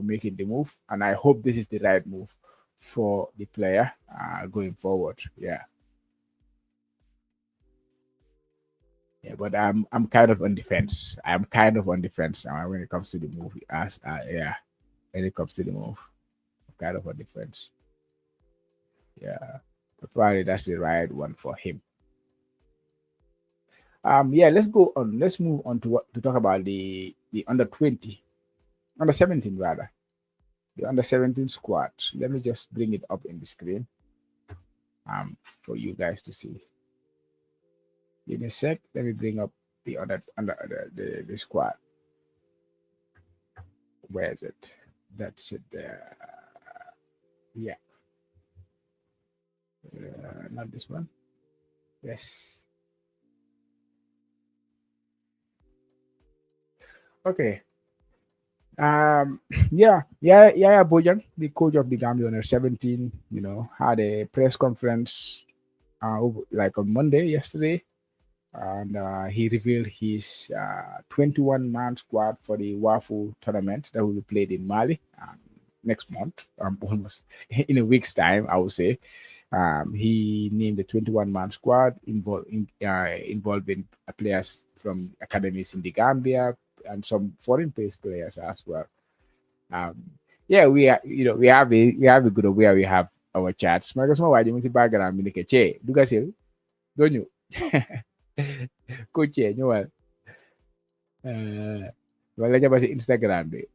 making the move. And I hope this is the right move for the player going forward. Yeah. Yeah, but I'm kind of on the fence. I'm kind of on the fence when it comes to the movie. When it comes to the move, I'm kind of on the fence. Yeah, but probably that's the right one for him. Yeah, let's go on. Let's move on to talk about the under 17 rather, the under 17 squad. Let me just bring it up in the screen, for you guys to see. Give me a sec. Let me bring up the the squad. Where is it? That's it there. Yeah. Not this one. Yes. Okay. Yeah, Bojang, the coach of the Gambia under 17, had a press conference like on Monday yesterday, and he revealed his 21-man squad for the WAFU tournament that will be played in Mali next month, almost in a week's time, I would say. He named the 21-man squad involving players from academies in the Gambia and some foreign-based players as well. Yeah, we have a good where we have our chats. Marcus mo waji mo si background mi ke che. Duga sil. Donyo. Ko che nyo wal. Wala niya ba si Instagram be.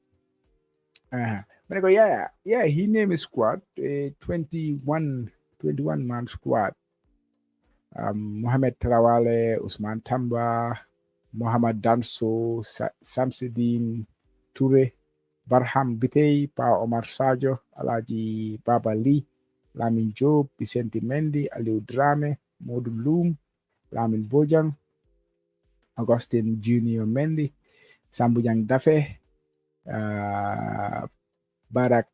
But yeah, he named his squad a 21-man squad. Mohamed Tarawale, Usman Tamba, Mohamed Danso, Samsidin Toure, Barham Bitey, Pa Omar Sajo, Alaji Baba Lee, Lamin Job, Vicente Mendy, Aliou Drammeh, Modou Loum, Lamin Bojang, Augustine Junior Mendy, Sambujang Dafe, uh, Barak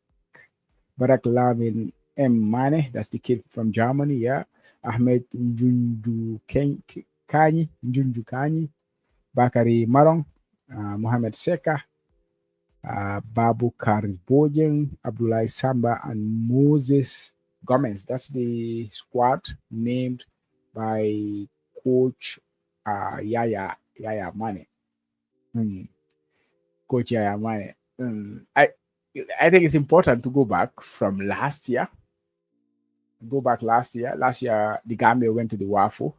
Barak Lamin M. Mane, that's the kid from Germany, yeah. Ahmed Njunju Kanyi, Bakari Marong, Mohamed Seka, Babu Bojeng, Abdullah Samba, and Moses Gomez. That's the squad named by Coach Yaya Mane. Coach Yaya Mane. I think it's important to go back from last year. Go back last year. Last year, the Gambia went to the WAFU.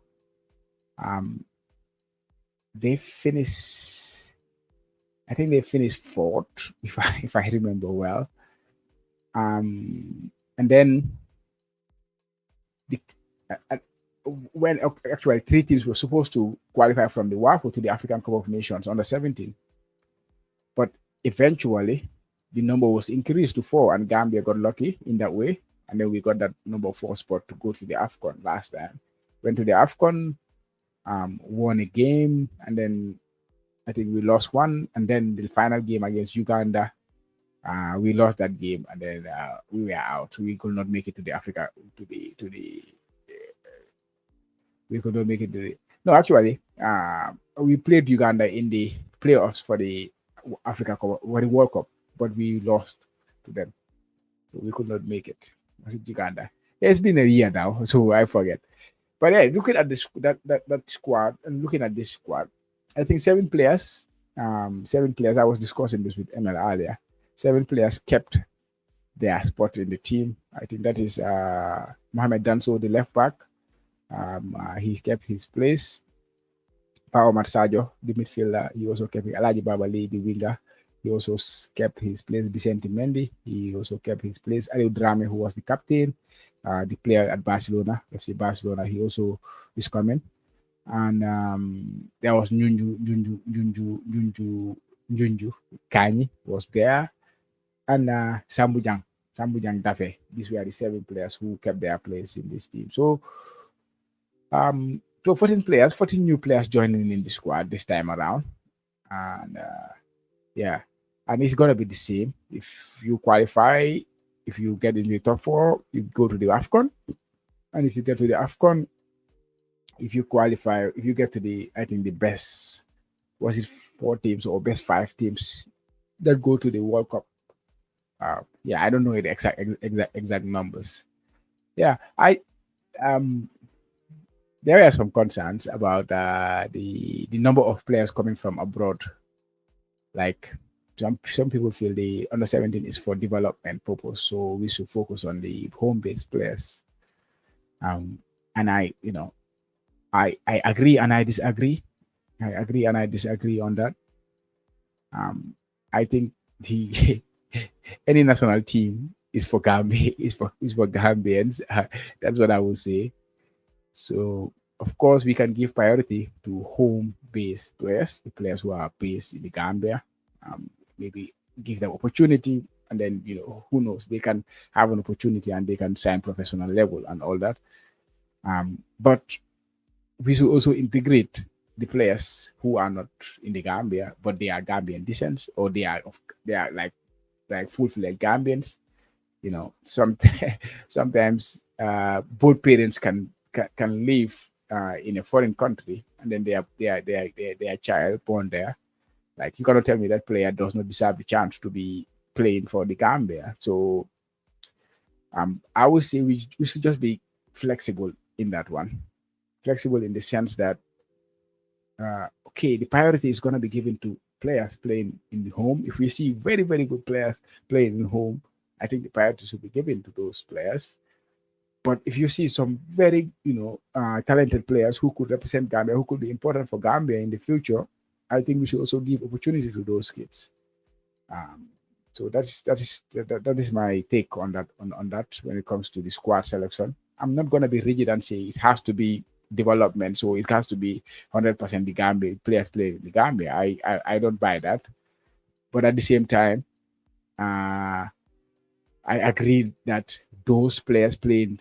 They finished. I think they finished fourth, if I remember well. And then the when actually 3 teams were supposed to qualify from the WAFU to the African Cup of Nations under 17, but eventually the number was increased to 4, and Gambia got lucky in that way, and then we got that number 4 spot to go to the AFCON last time. Went to the AFCON, won a game, and then I think we lost one, and then the final game against Uganda, we lost that game, and then we were out. We could not make it to the Africa we could not make it to the. No, actually, we played Uganda in the playoffs for the Africa Cup, for the World Cup, but we lost to them, so we could not make it. Was it Uganda? Yeah, it's been a year now, so I forget. But yeah, looking at this that squad and looking at this squad, I think 7 players. 7 players. I was discussing this with ML earlier. 7 players kept their spot in the team. I think that is Mohamed Danso, the left back. He kept his place. Pao Marsajo, the midfielder, he also kept it. Alaji Babali, the winger, he also kept his place. Vicente Mendy, he also kept his place. Aliou Drammeh, who was the captain, the player at Barcelona, FC Barcelona, he also is coming. And there was Njunju Kanyi was there, and Sambujang Dafe. These were the 7 players who kept their place in this team. So, 14 new players joining in the squad this time around, and yeah, and it's gonna be the same. If you qualify, if you get in the top 4, you go to the AFCON, and if you get to the AFCON, if you qualify, if you get to the, I think the best, was it 4 teams or best 5 teams that go to the World Cup? Yeah, I don't know the exact numbers. Yeah, there are some concerns about the number of players coming from abroad. Like some people feel the under 17 is for development purpose, so we should focus on the home-based players. And I agree and I disagree. I agree and I disagree on that. I think the any national team is for Gambia, is for Gambians. That's what I will say. So of course we can give priority to home-based players, the players who are based in the Gambia. Maybe give them opportunity, and then who knows, they can have an opportunity and they can sign professional level and all that. But we should also integrate the players who are not in the Gambia, but they are Gambian descent, or they are like full-fledged Gambians. Sometimes both parents can live in a foreign country, and then their child born there. Like, you cannot tell me that player does not deserve the chance to be playing for the Gambia. So I would say we should just be flexible in that one. Flexible in the sense that okay, the priority is going to be given to players playing in the home. If we see very, very good players playing in home, I think the priority should be given to those players. But if you see some very, talented players who could represent Gambia, who could be important for Gambia in the future, I think we should also give opportunity to those kids. So that is my take on that when it comes to the squad selection. I'm not going to be rigid and say it has to be development, so it has to be 100% the Gambia players play in the Gambia. I don't buy that. But at the same time, I agree that those players playing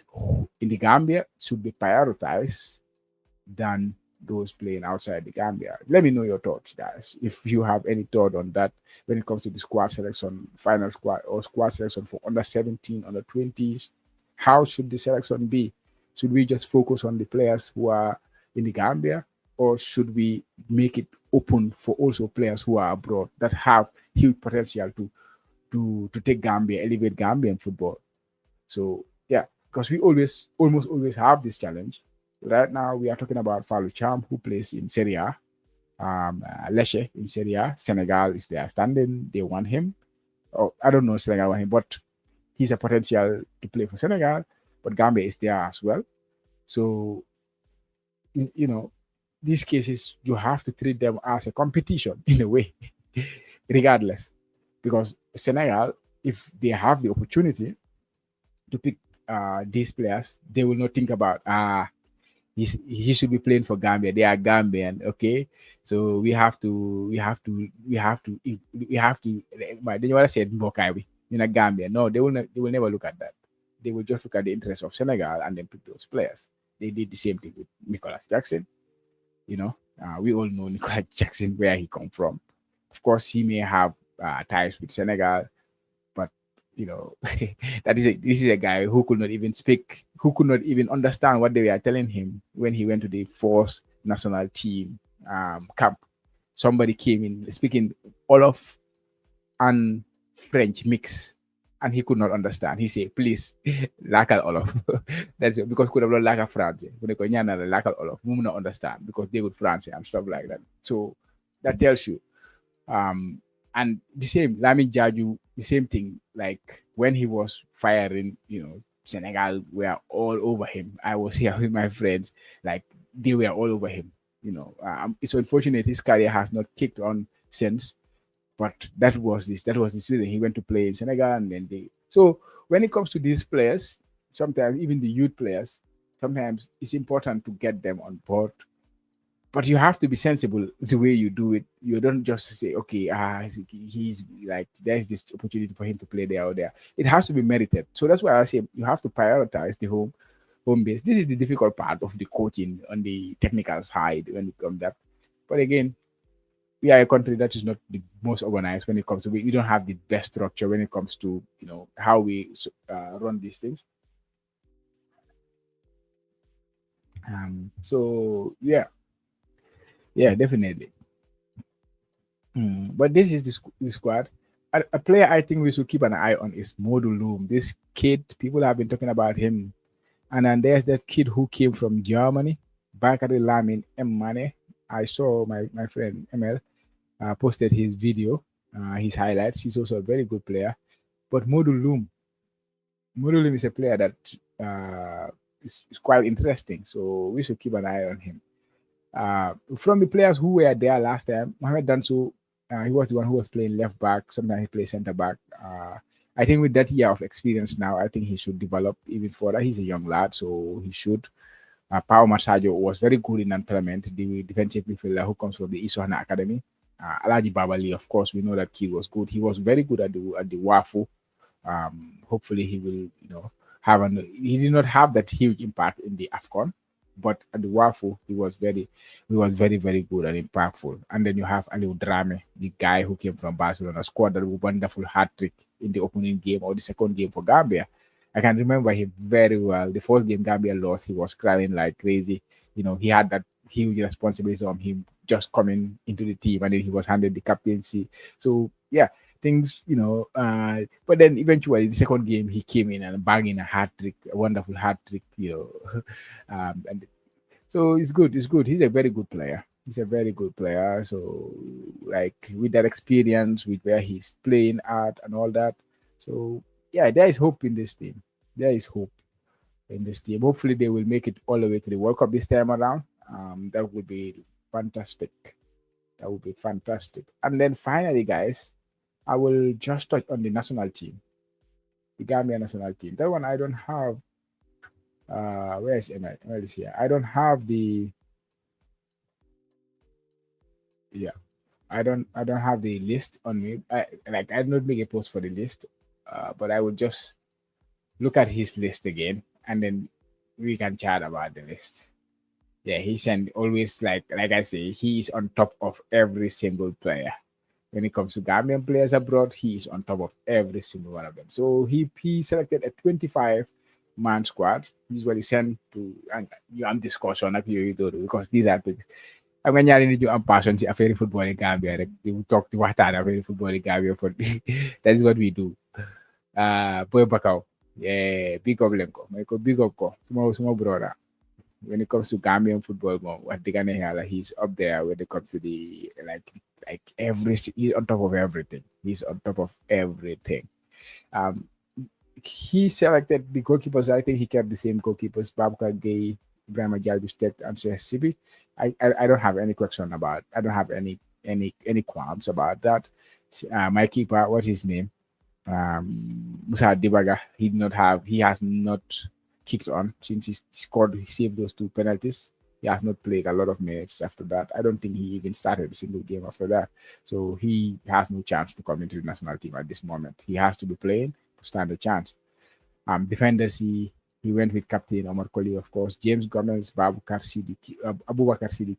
in the Gambia should be prioritized than those playing outside the Gambia. Let me know your thoughts, guys. If you have any thought on that when it comes to the squad selection, final squad or squad selection for under 17, under 20s, how should the selection be? Should we just focus on the players who are in the Gambia, or should we make it open for also players who are abroad that have huge potential to take Gambia, elevate Gambian football? So yeah, because we almost always have this challenge. Right now we are talking about Falou Cham, who plays in Serie A. Lecce in Serie A. Senegal is there standing. They want him. Oh, I don't know Senegal want him, but he's a potential to play for Senegal. But Gambia is there as well. So you know, these cases you have to treat them as a competition in a way, regardless, because Senegal, if they have the opportunity to pick these players, they will not think about he should be playing for Gambia. They are Gambian, okay. So we have to. But then you want to say Mbokai, in a Gambia? No, they will never look at that. They will just look at the interests of Senegal and then pick those players. They did the same thing with Nicholas Jackson. You know, we all know Nicholas Jackson where he come from. Of course, he may have ties with Senegal, but you know, this is a guy who could not even speak, who could not even understand what they were telling him when he went to the force national team camp. Somebody came in speaking Olaf and French mix, and he could not understand. He said, "Please, lakal Olaf." That's it, because could have not lakal France. When they lakal Olaf, we will not understand because they would France and stuff like that. So that tells you. And the same Lamin Jaju, the same thing. Like when he was firing, you know, Senegal were all over him. I was here with my friends, like they were all over him. You know, it's unfortunate his career has not kicked on since, but that was this reason he went to play in Senegal, and then they. So when it comes to these players, sometimes even the youth players, sometimes it's important to get them on board, but you have to be sensible the way you do it. You don't just say, okay, he's like, there's this opportunity for him to play there or there. It has to be merited. So that's why I say you have to prioritize the home base. This is the difficult part of the coaching on the technical side when it comes that. But again, we are a country that is not the most organized when it comes to, we don't have the best structure when it comes to, you know, how we run these things. So yeah, definitely. But this is the squad. A player I think we should keep an eye on is Modou. This kid, people have been talking about him. And then there's that kid who came from Germany, Bakary Lamin Mane. I saw my friend ML posted his video, his highlights. He's also a very good player. But Modou is a player that is quite interesting. So we should keep an eye on him. From the players who were there last time, Mohamed Danso, he was the one who was playing left back. Sometimes he plays center back. I think with that year of experience now, I think he should develop even further. He's a young lad, so he should. Pao Masajo was very good in employment, the defensive midfielder who comes from the Isohana Academy. Alaji Babali, of course, we know that kid was good. He was very good at the WAFU. Hopefully, he will, you know, he did not have that huge impact in the AFCON, but at the WAFU, he was very, very good and impactful. And then you have Aliou Drammeh, the guy who came from Barcelona, scored a wonderful hat trick in the opening game or the second game for Gambia. I can remember him very well. The first game Gambia lost, he was crying like crazy. You know, he had that huge responsibility on him just coming into the team, and then he was handed the captaincy. So yeah, things, you know. But then eventually, the second game, he came in and banging a hat trick, a wonderful hat trick, you know. And so it's good. It's good. He's a very good player. He's a very good player. So like with that experience, with where he's playing at and all that. So yeah, there is hope in this team. There is hope in this team. Hopefully, they will make it all the way to the World Cup this time around. That would be fantastic. That would be fantastic. And then finally, guys, I will just touch on the national team, the Gambia national team. That one I don't have. Where is Emma? Where is here? I don't have the. Yeah, I don't have the list on me. I did not make a post for the list, but I will just look at his list again, and then we can chat about the list. Yeah, he's and always like I say, he's on top of every single player. When it comes to Gambian players abroad, he is on top of every single one of them. So he selected a 25-man squad. Usually sent to and you am discussion like you do because these are things. I'm nga ñaari nit ñu am passion ci affaire football in Gambia rek di talk di waxtaan affaire football in Gambia for that is what we do. Boy Bakaw, yeah, big up leen ko may ko big up ko suma brother. When it comes to Gambian football, what the Ghanaian, he's up there when it comes to the like he's on top of everything. He's on top of everything. Um, he selected the goalkeepers. I think he kept the same goalkeepers: Babka Gay, Ibrahim Jalbistek, and Sibi. I don't have any question about. I don't have any qualms about that. My keeper, what's his name? Musa Dibaga. He has not kicked on since he saved those two penalties. He has not played a lot of minutes after that. I don't think he even started a single game after that. So he has no chance to come into the national team at this moment. He has to be playing to stand a chance. Defenders, he went with captain Omar Koli, of course, James Gomez, Abubakar Sidi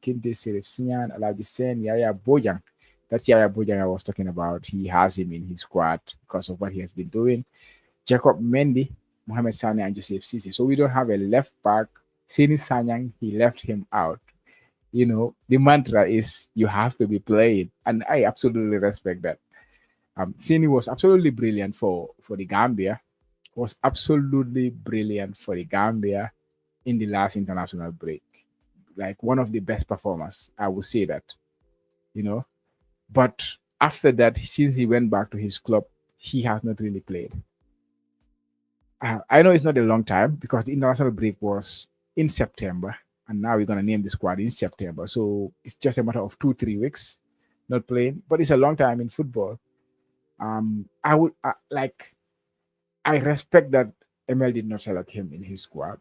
Kinte, Serif Sinyan, Alabi Sen, Yaya Bojang. That's Yaya Bojang I was talking about. He has him in his squad because of what he has been doing. Jacob Mendy, Mohamed Sane, and Joseph Sisi. So we don't have a left back. Sini Sanyang, he left him out. You know, the mantra is you have to be playing. And I absolutely respect that. Sini was absolutely brilliant for the Gambia. Was absolutely brilliant for the Gambia in the last international break. Like one of the best performers, I would say that. You know, but after that, since he went back to his club, he has not really played. I know it's not a long time because the international break was in September, and now we're gonna name the squad in September. So it's just a matter of 2-3 weeks not playing, but it's a long time in football. I would I respect that ML did not select him in his squad,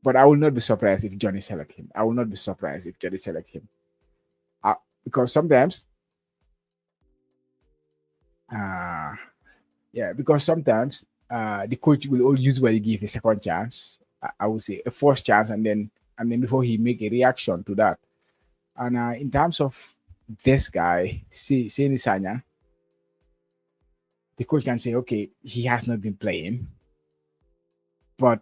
but I will not be surprised if Johnny select him. I will not be surprised if Johnny select him, because sometimes, uh, yeah, because sometimes the coach will usually give a second chance. I would say a first chance, and then before he make a reaction to that. And in terms of this guy, Seni Sanya, the coach can say, okay, he has not been playing, but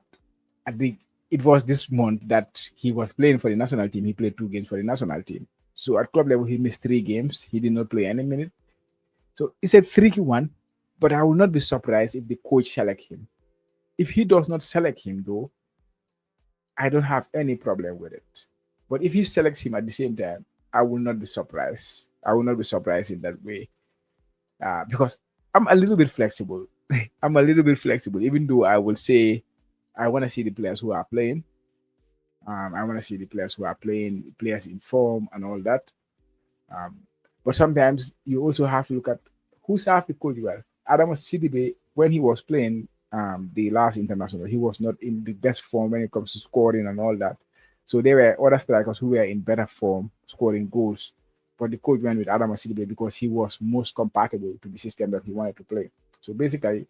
I think it was this month that he was playing for the national team. He played 2 games for the national team. So at club level, he missed 3 games. He did not play any minute. So it's a tricky one, but I will not be surprised if the coach select him. If he does not select him, though, I don't have any problem with it. But if he selects him at the same time, I will not be surprised. I will not be surprised in that way because I'm a little bit flexible. I'm a little bit flexible, even though I will say I want to see the players who are playing. I want to see the players who are playing, players in form and all that. Um, but sometimes you also have to look at who served the coach well. Adam Sidibe, when he was playing the last international, he was not in the best form when it comes to scoring and all that. So there were other strikers who were in better form, scoring goals. But the coach went with Adam Sidibe because he was most compatible to the system that he wanted to play. So basically,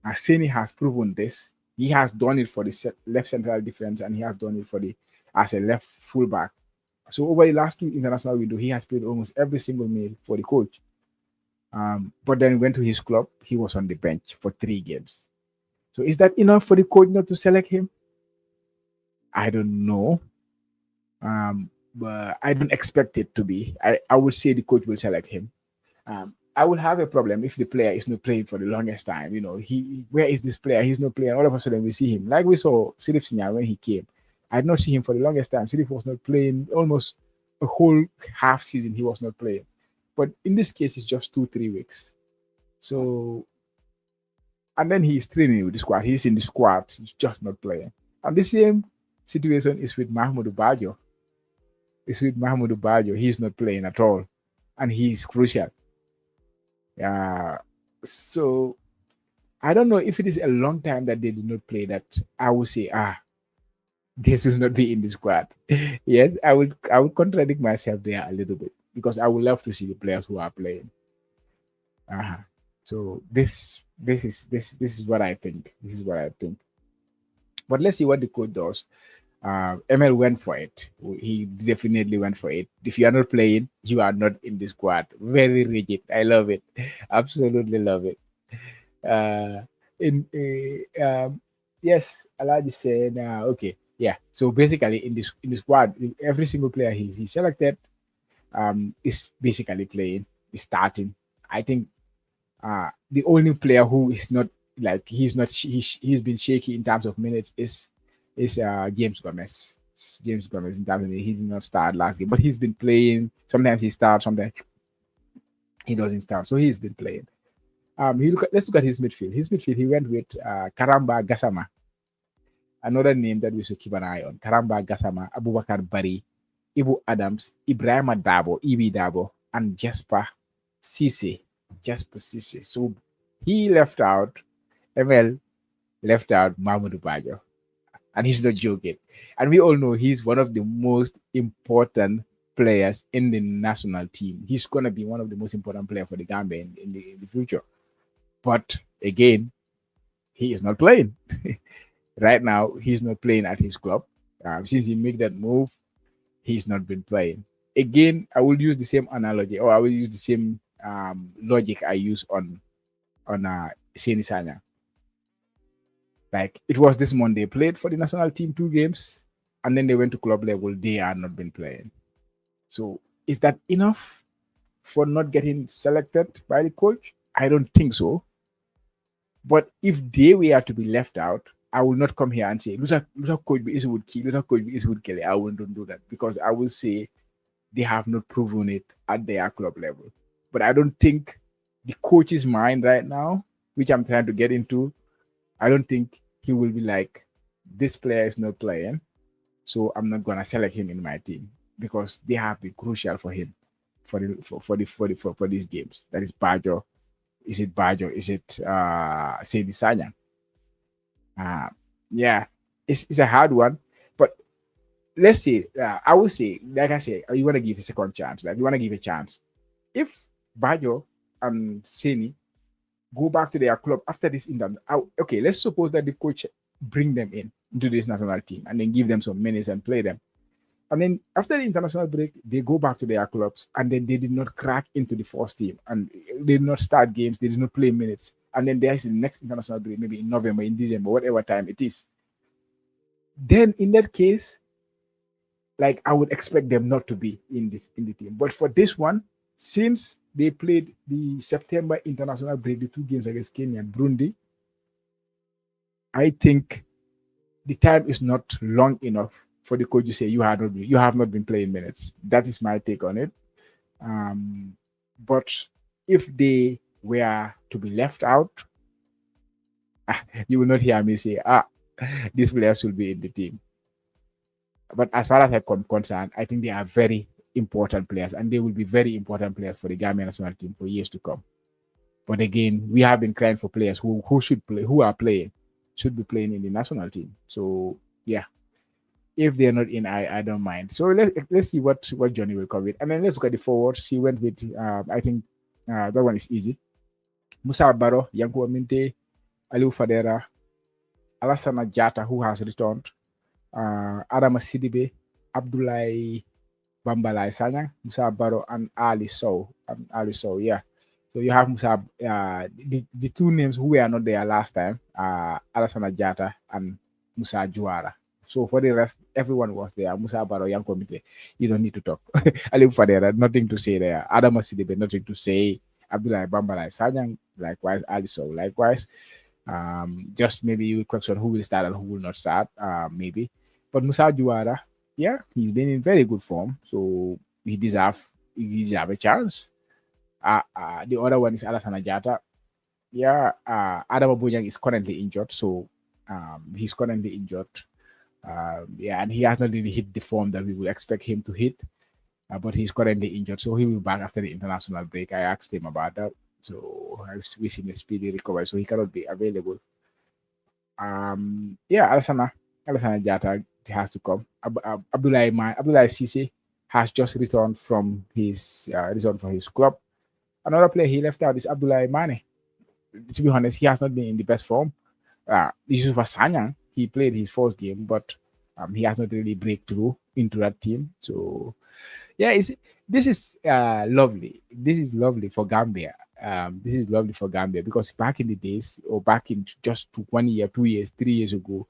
Aseni has proven this. He has done it for the left central defense, and he has done it for the as a left fullback. So over the last 2 international windows, he has played almost every single meal for the coach. But then went to his club. He was on the bench for 3 games. So is that enough for the coach not to select him? I don't know. But I don't expect it to be. I would say the coach will select him. I would have a problem if the player is not playing for the longest time. You know, where is this player? He's not playing. All of a sudden we see him. Like we saw Sirif Sinya when he came. I did not see him for the longest time. Sirif was not playing almost a whole half season. He was not playing. But in this case, it's just 2-3 weeks. So, and then he's training with the squad. He's in the squad. He's just not playing. And the same situation is with Mahmoud Bajo. It's with Mahmoud Bajo. He's not playing at all. And he's crucial. So I don't know if it is a long time that they did not play that I would say, this will not be in the squad. Yes, I would contradict myself there a little bit because I would love to see the players who are playing. So this is what I think. This is what I think. But let's see what the coach does. ML went for it. He definitely went for it. If you are not playing, you are not in the squad. Very rigid. I love it. Absolutely love it. Uh, in Yes, Alaji said, okay, yeah. So basically, in the squad, every single player he selected is basically playing, is starting. I think the only player who is not like he's been shaky in terms of minutes is James Gomez. James Gomez in terms of he did not start last game, but he's been playing. Sometimes he starts, sometimes he doesn't start. So he's been playing. Let's look at his midfield. His midfield, he went with Karamba Gassama, another name that we should keep an eye on. Karamba Gassama, Abubakar Bari, Ibu Adams, Ibrahima Dabo, Ibi Dabo, and Jasper Cisse. Jasper Cisse. So he left out, ML left out Mahmoud Bajo. And he's not joking. And we all know he's one of the most important players in the national team. He's going to be one of the most important players for the Gambia in the future. But again, he is not playing. Right now, he's not playing at his club. Since he made that move, he's not been playing. Again, I will use the same analogy, or I will use the same logic I use on Seni Sanya. Like it was this month they played for the national team 2 games, and then they went to club level. They are not been playing. So is that enough for not getting selected by the coach? I don't think so. But if they were to be left out, I will not come here and say, look coach would kill, look coach would kill it. I wouldn't do that because I will say they have not proven it at their club level. But I don't think the coach's mind right now, which I'm trying to get into, I don't think he will be like, this player is not playing, so I'm not gonna select him in my team because they have been crucial for him for these games. That is Bajo. Is it Bajo? Is it Sedi Sanya? Yeah, it's a hard one, but let's say I would say, like I say, you want to give a second chance. Like you want to give a chance. If Bajo and Seni go back to their club after this intern. Okay, let's suppose that the coach bring them into this national team and then give them some minutes and play them. And then after the international break, they go back to their clubs and then they did not crack into the first team and they did not start games, they did not play minutes. And then there's the next international break, maybe in November, in December, whatever time it is. Then in that case, like I would expect them not to be in the team. But for this one, since they played the September international break, the 2 games against Kenya and Burundi, I think the time is not long enough for the coach to say you have not been playing minutes. That is my take on it. But if they were to be left out, you will not hear me say, these players will be in the team. But as far as I'm concerned, I think they are very important players, and they will be very important players for the Gambia national team for years to come. But again, we have been crying for players who should play, who are playing, should be playing in the national team. So yeah, if they're not in, I don't mind. So let's see what Johnny will come with, and then let's look at the forwards. He went with I think that one is easy. Musa Baro, Yanko Aminte, Aliou Fadera, Alassana Jatta, who has returned, Adama Sidibe, Abdoulaye Bambalai Sanyang, Musa Baro, and Ali Sow. Yeah. So you have Musa, the 2 names who were not there last time, Alassana Jatta and Musa Juara. So for the rest, everyone was there. Musa Baro, Young Committee. You don't need to talk. Aliou Fadera, nothing to say there. Adama Sidibe, nothing to say. Abdoulaye Bambalai Sanyang, likewise. Ali Sow, likewise. Just maybe you question who will start and who will not start, maybe. But Musa Juara, yeah, he's been in very good form, so he deserve a chance. The other one is Alassana Jatta. Yeah, Adama Bojang is currently injured, so he's currently injured. Yeah, and he has not really hit the form that we would expect him to hit, but he's currently injured, so he will be back after the international break. I asked him about that, so I wish him a speedy recovery, so he cannot be available. Yeah, Alassana Jatta has to come. Abdoulaye Cisse has just returned from his club. Another player he left out is Abdoulaye Mane. To be honest, he has not been in the best form. Yusuf Sanyang, he played his first game, but He has not really breakthrough into that team. So yeah, this is lovely. This is lovely for Gambia. This is lovely for Gambia because back in the days, or back in just 1 year, 2 years, 3 years ago,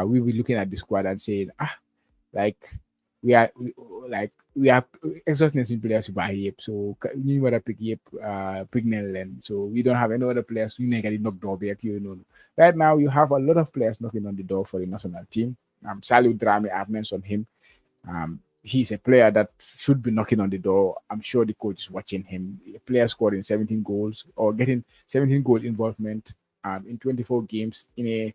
we were looking at the squad and saying, like we are like we are exhausting players to buy yep. So you want to pick yep, pick Netherlands. So we don't have any other players who negatively knock door back. Right now you have a lot of players knocking on the door for the national team. Salute Drammeh, I've mentioned him. He's a player that should be knocking on the door. I'm sure the coach is watching him. A player scoring 17 goals or getting 17 goal involvement in 24 games in a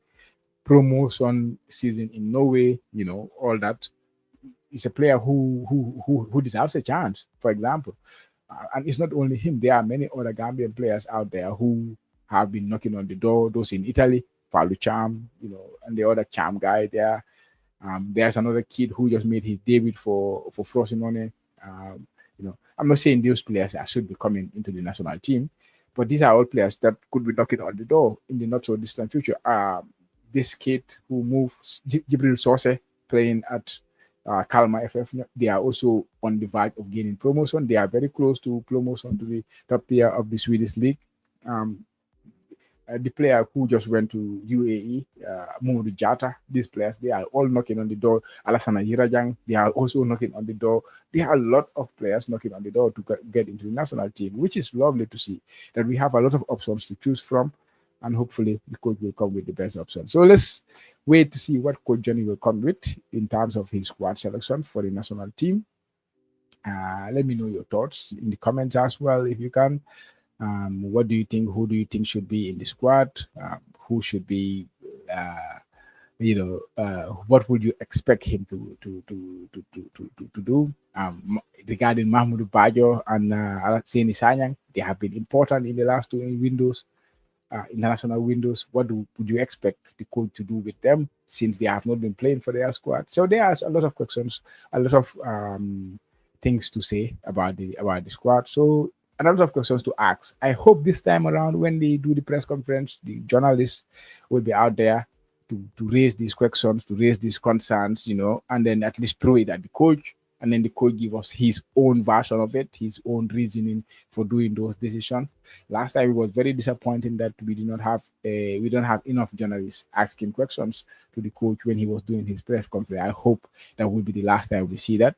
promotion season in Norway, all that. He's a player who deserves a chance, for example. And it's not only him. There are many other Gambian players out there who have been knocking on the door. Those in Italy, Palu Cham, and the other Cham guy there. There's another kid who just made his debut for Frosinone. I'm not saying those players should be coming into the national team, but these are all players that could be knocking on the door in the not so distant future. This kid who moves, Jibril Sose, playing at Kalmar FF, they are also on the verge of gaining promotion. They are very close to promotion to the top tier of the Swedish league. The player who just went to UAE, Modou Jatta, these players, they are all knocking on the door. Alassana Yirajang, they are also knocking on the door. There are a lot of players knocking on the door to get into the national team, which is lovely to see that we have a lot of options to choose from. And hopefully the coach will come with the best option. So let's wait to see what Coach Johnny will come with in terms of his squad selection for the national team. Let me know your thoughts in the comments as well if you can. What do you think? Who do you think should be in the squad? Who should be? What would you expect him to do? Regarding Mahmoud Bajo and Alassane Sanyang, they have been important in the last two windows. International windows, what would you expect the coach to do with them since they have not been playing for their squad? So there's a lot of questions, a lot of things to say about the squad. So a lot of questions to ask. I hope this time around when they do the press conference, the journalists will be out there to raise these questions, to raise these concerns, and then at least throw it at the coach. And then the coach give us his own version of it, his own reasoning for doing those decisions. Last time it was very disappointing that we don't have enough journalists asking questions to the coach when he was doing his press conference. I hope that will be the last time we see that.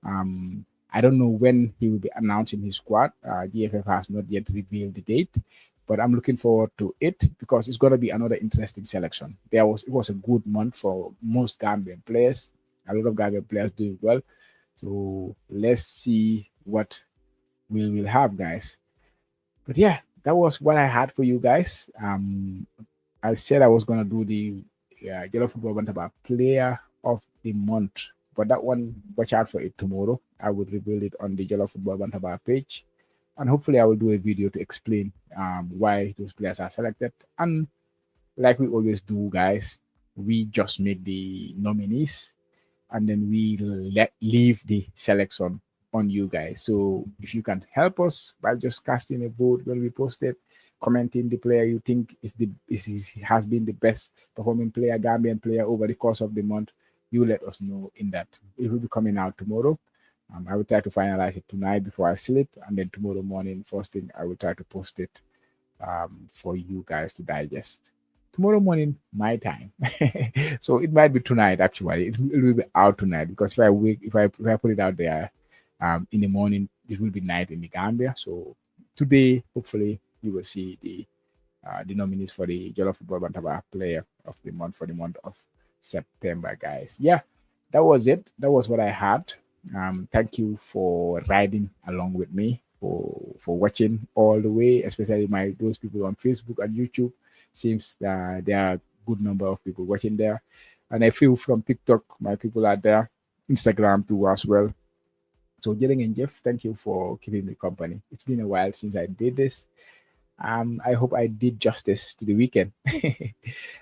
I don't know when he will be announcing his squad. GFF has not yet revealed the date, but I'm looking forward to it because it's going to be another interesting selection. It was a good month for most Gambian players. A lot of Gambian players doing well. So let's see what we will have, guys. But yeah, that was what I had for you guys. I said I was gonna do the Yellow Football Bantaba Player of the Month, but that one, watch out for it tomorrow. I will reveal it on the Yellow Football Bantaba page, and hopefully I will do a video to explain why those players are selected. And like we always do, guys, we just make the nominees and then we leave the selection on you guys. So if you can help us by just casting a vote when we post it, commenting the player you think has been the best performing player, Gambian player over the course of the month, you let us know in that. It will be coming out tomorrow. I will try to finalize it tonight before I sleep, and then tomorrow morning, first thing, I will try to post it for you guys to digest. Tomorrow morning, my time. So it might be tonight. Actually, it will be out tonight because if I put it out there in the morning, it will be night in the Gambia. So today, hopefully, you will see the nominees for the Jollof Football Bantaba Player of the Month for the month of September, guys. Yeah, that was it. That was what I had. Thank you for riding along with me, for watching all the way, especially those people on Facebook and YouTube. Seems that there are a good number of people watching there, and I feel from TikTok my people are there, Instagram too as well. So Jering and Jeff, thank you for keeping me company. It's been a while since I did this. I hope I did justice to the weekend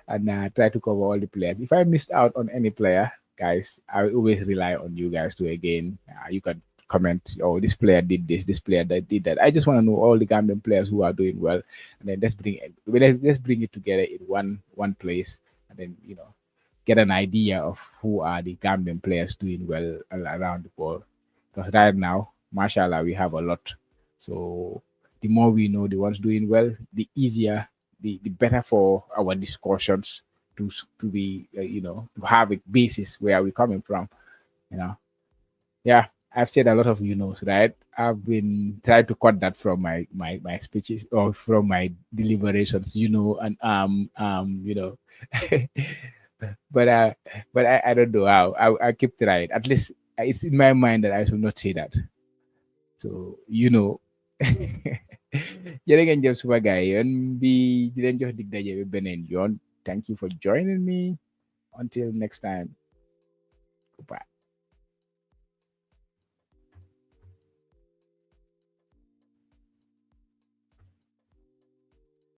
and try to cover all the players. If I missed out on any player, guys, I always rely on you guys to again. You can comment, oh, this player did this player that did that. I just want to know all the Gambian players who are doing well, and then let's bring it together in one place, and then get an idea of who are the Gambian players doing well around the world. Because right now, mashallah, we have a lot. So the more we know the ones doing well, the easier, the better for our discussions to be, to have a basis where we're coming from, you know. Yeah, I've said a lot of right? I've been trying to cut that from my speeches or from my deliberations, and but I don't know how. I keep trying. At least it's in my mind that I should not say that. So jërë ngeen jëf suma gaay yoon bi di leen jox dig daje bi beneen yoon. Thank you for joining me. Until next time. Goodbye.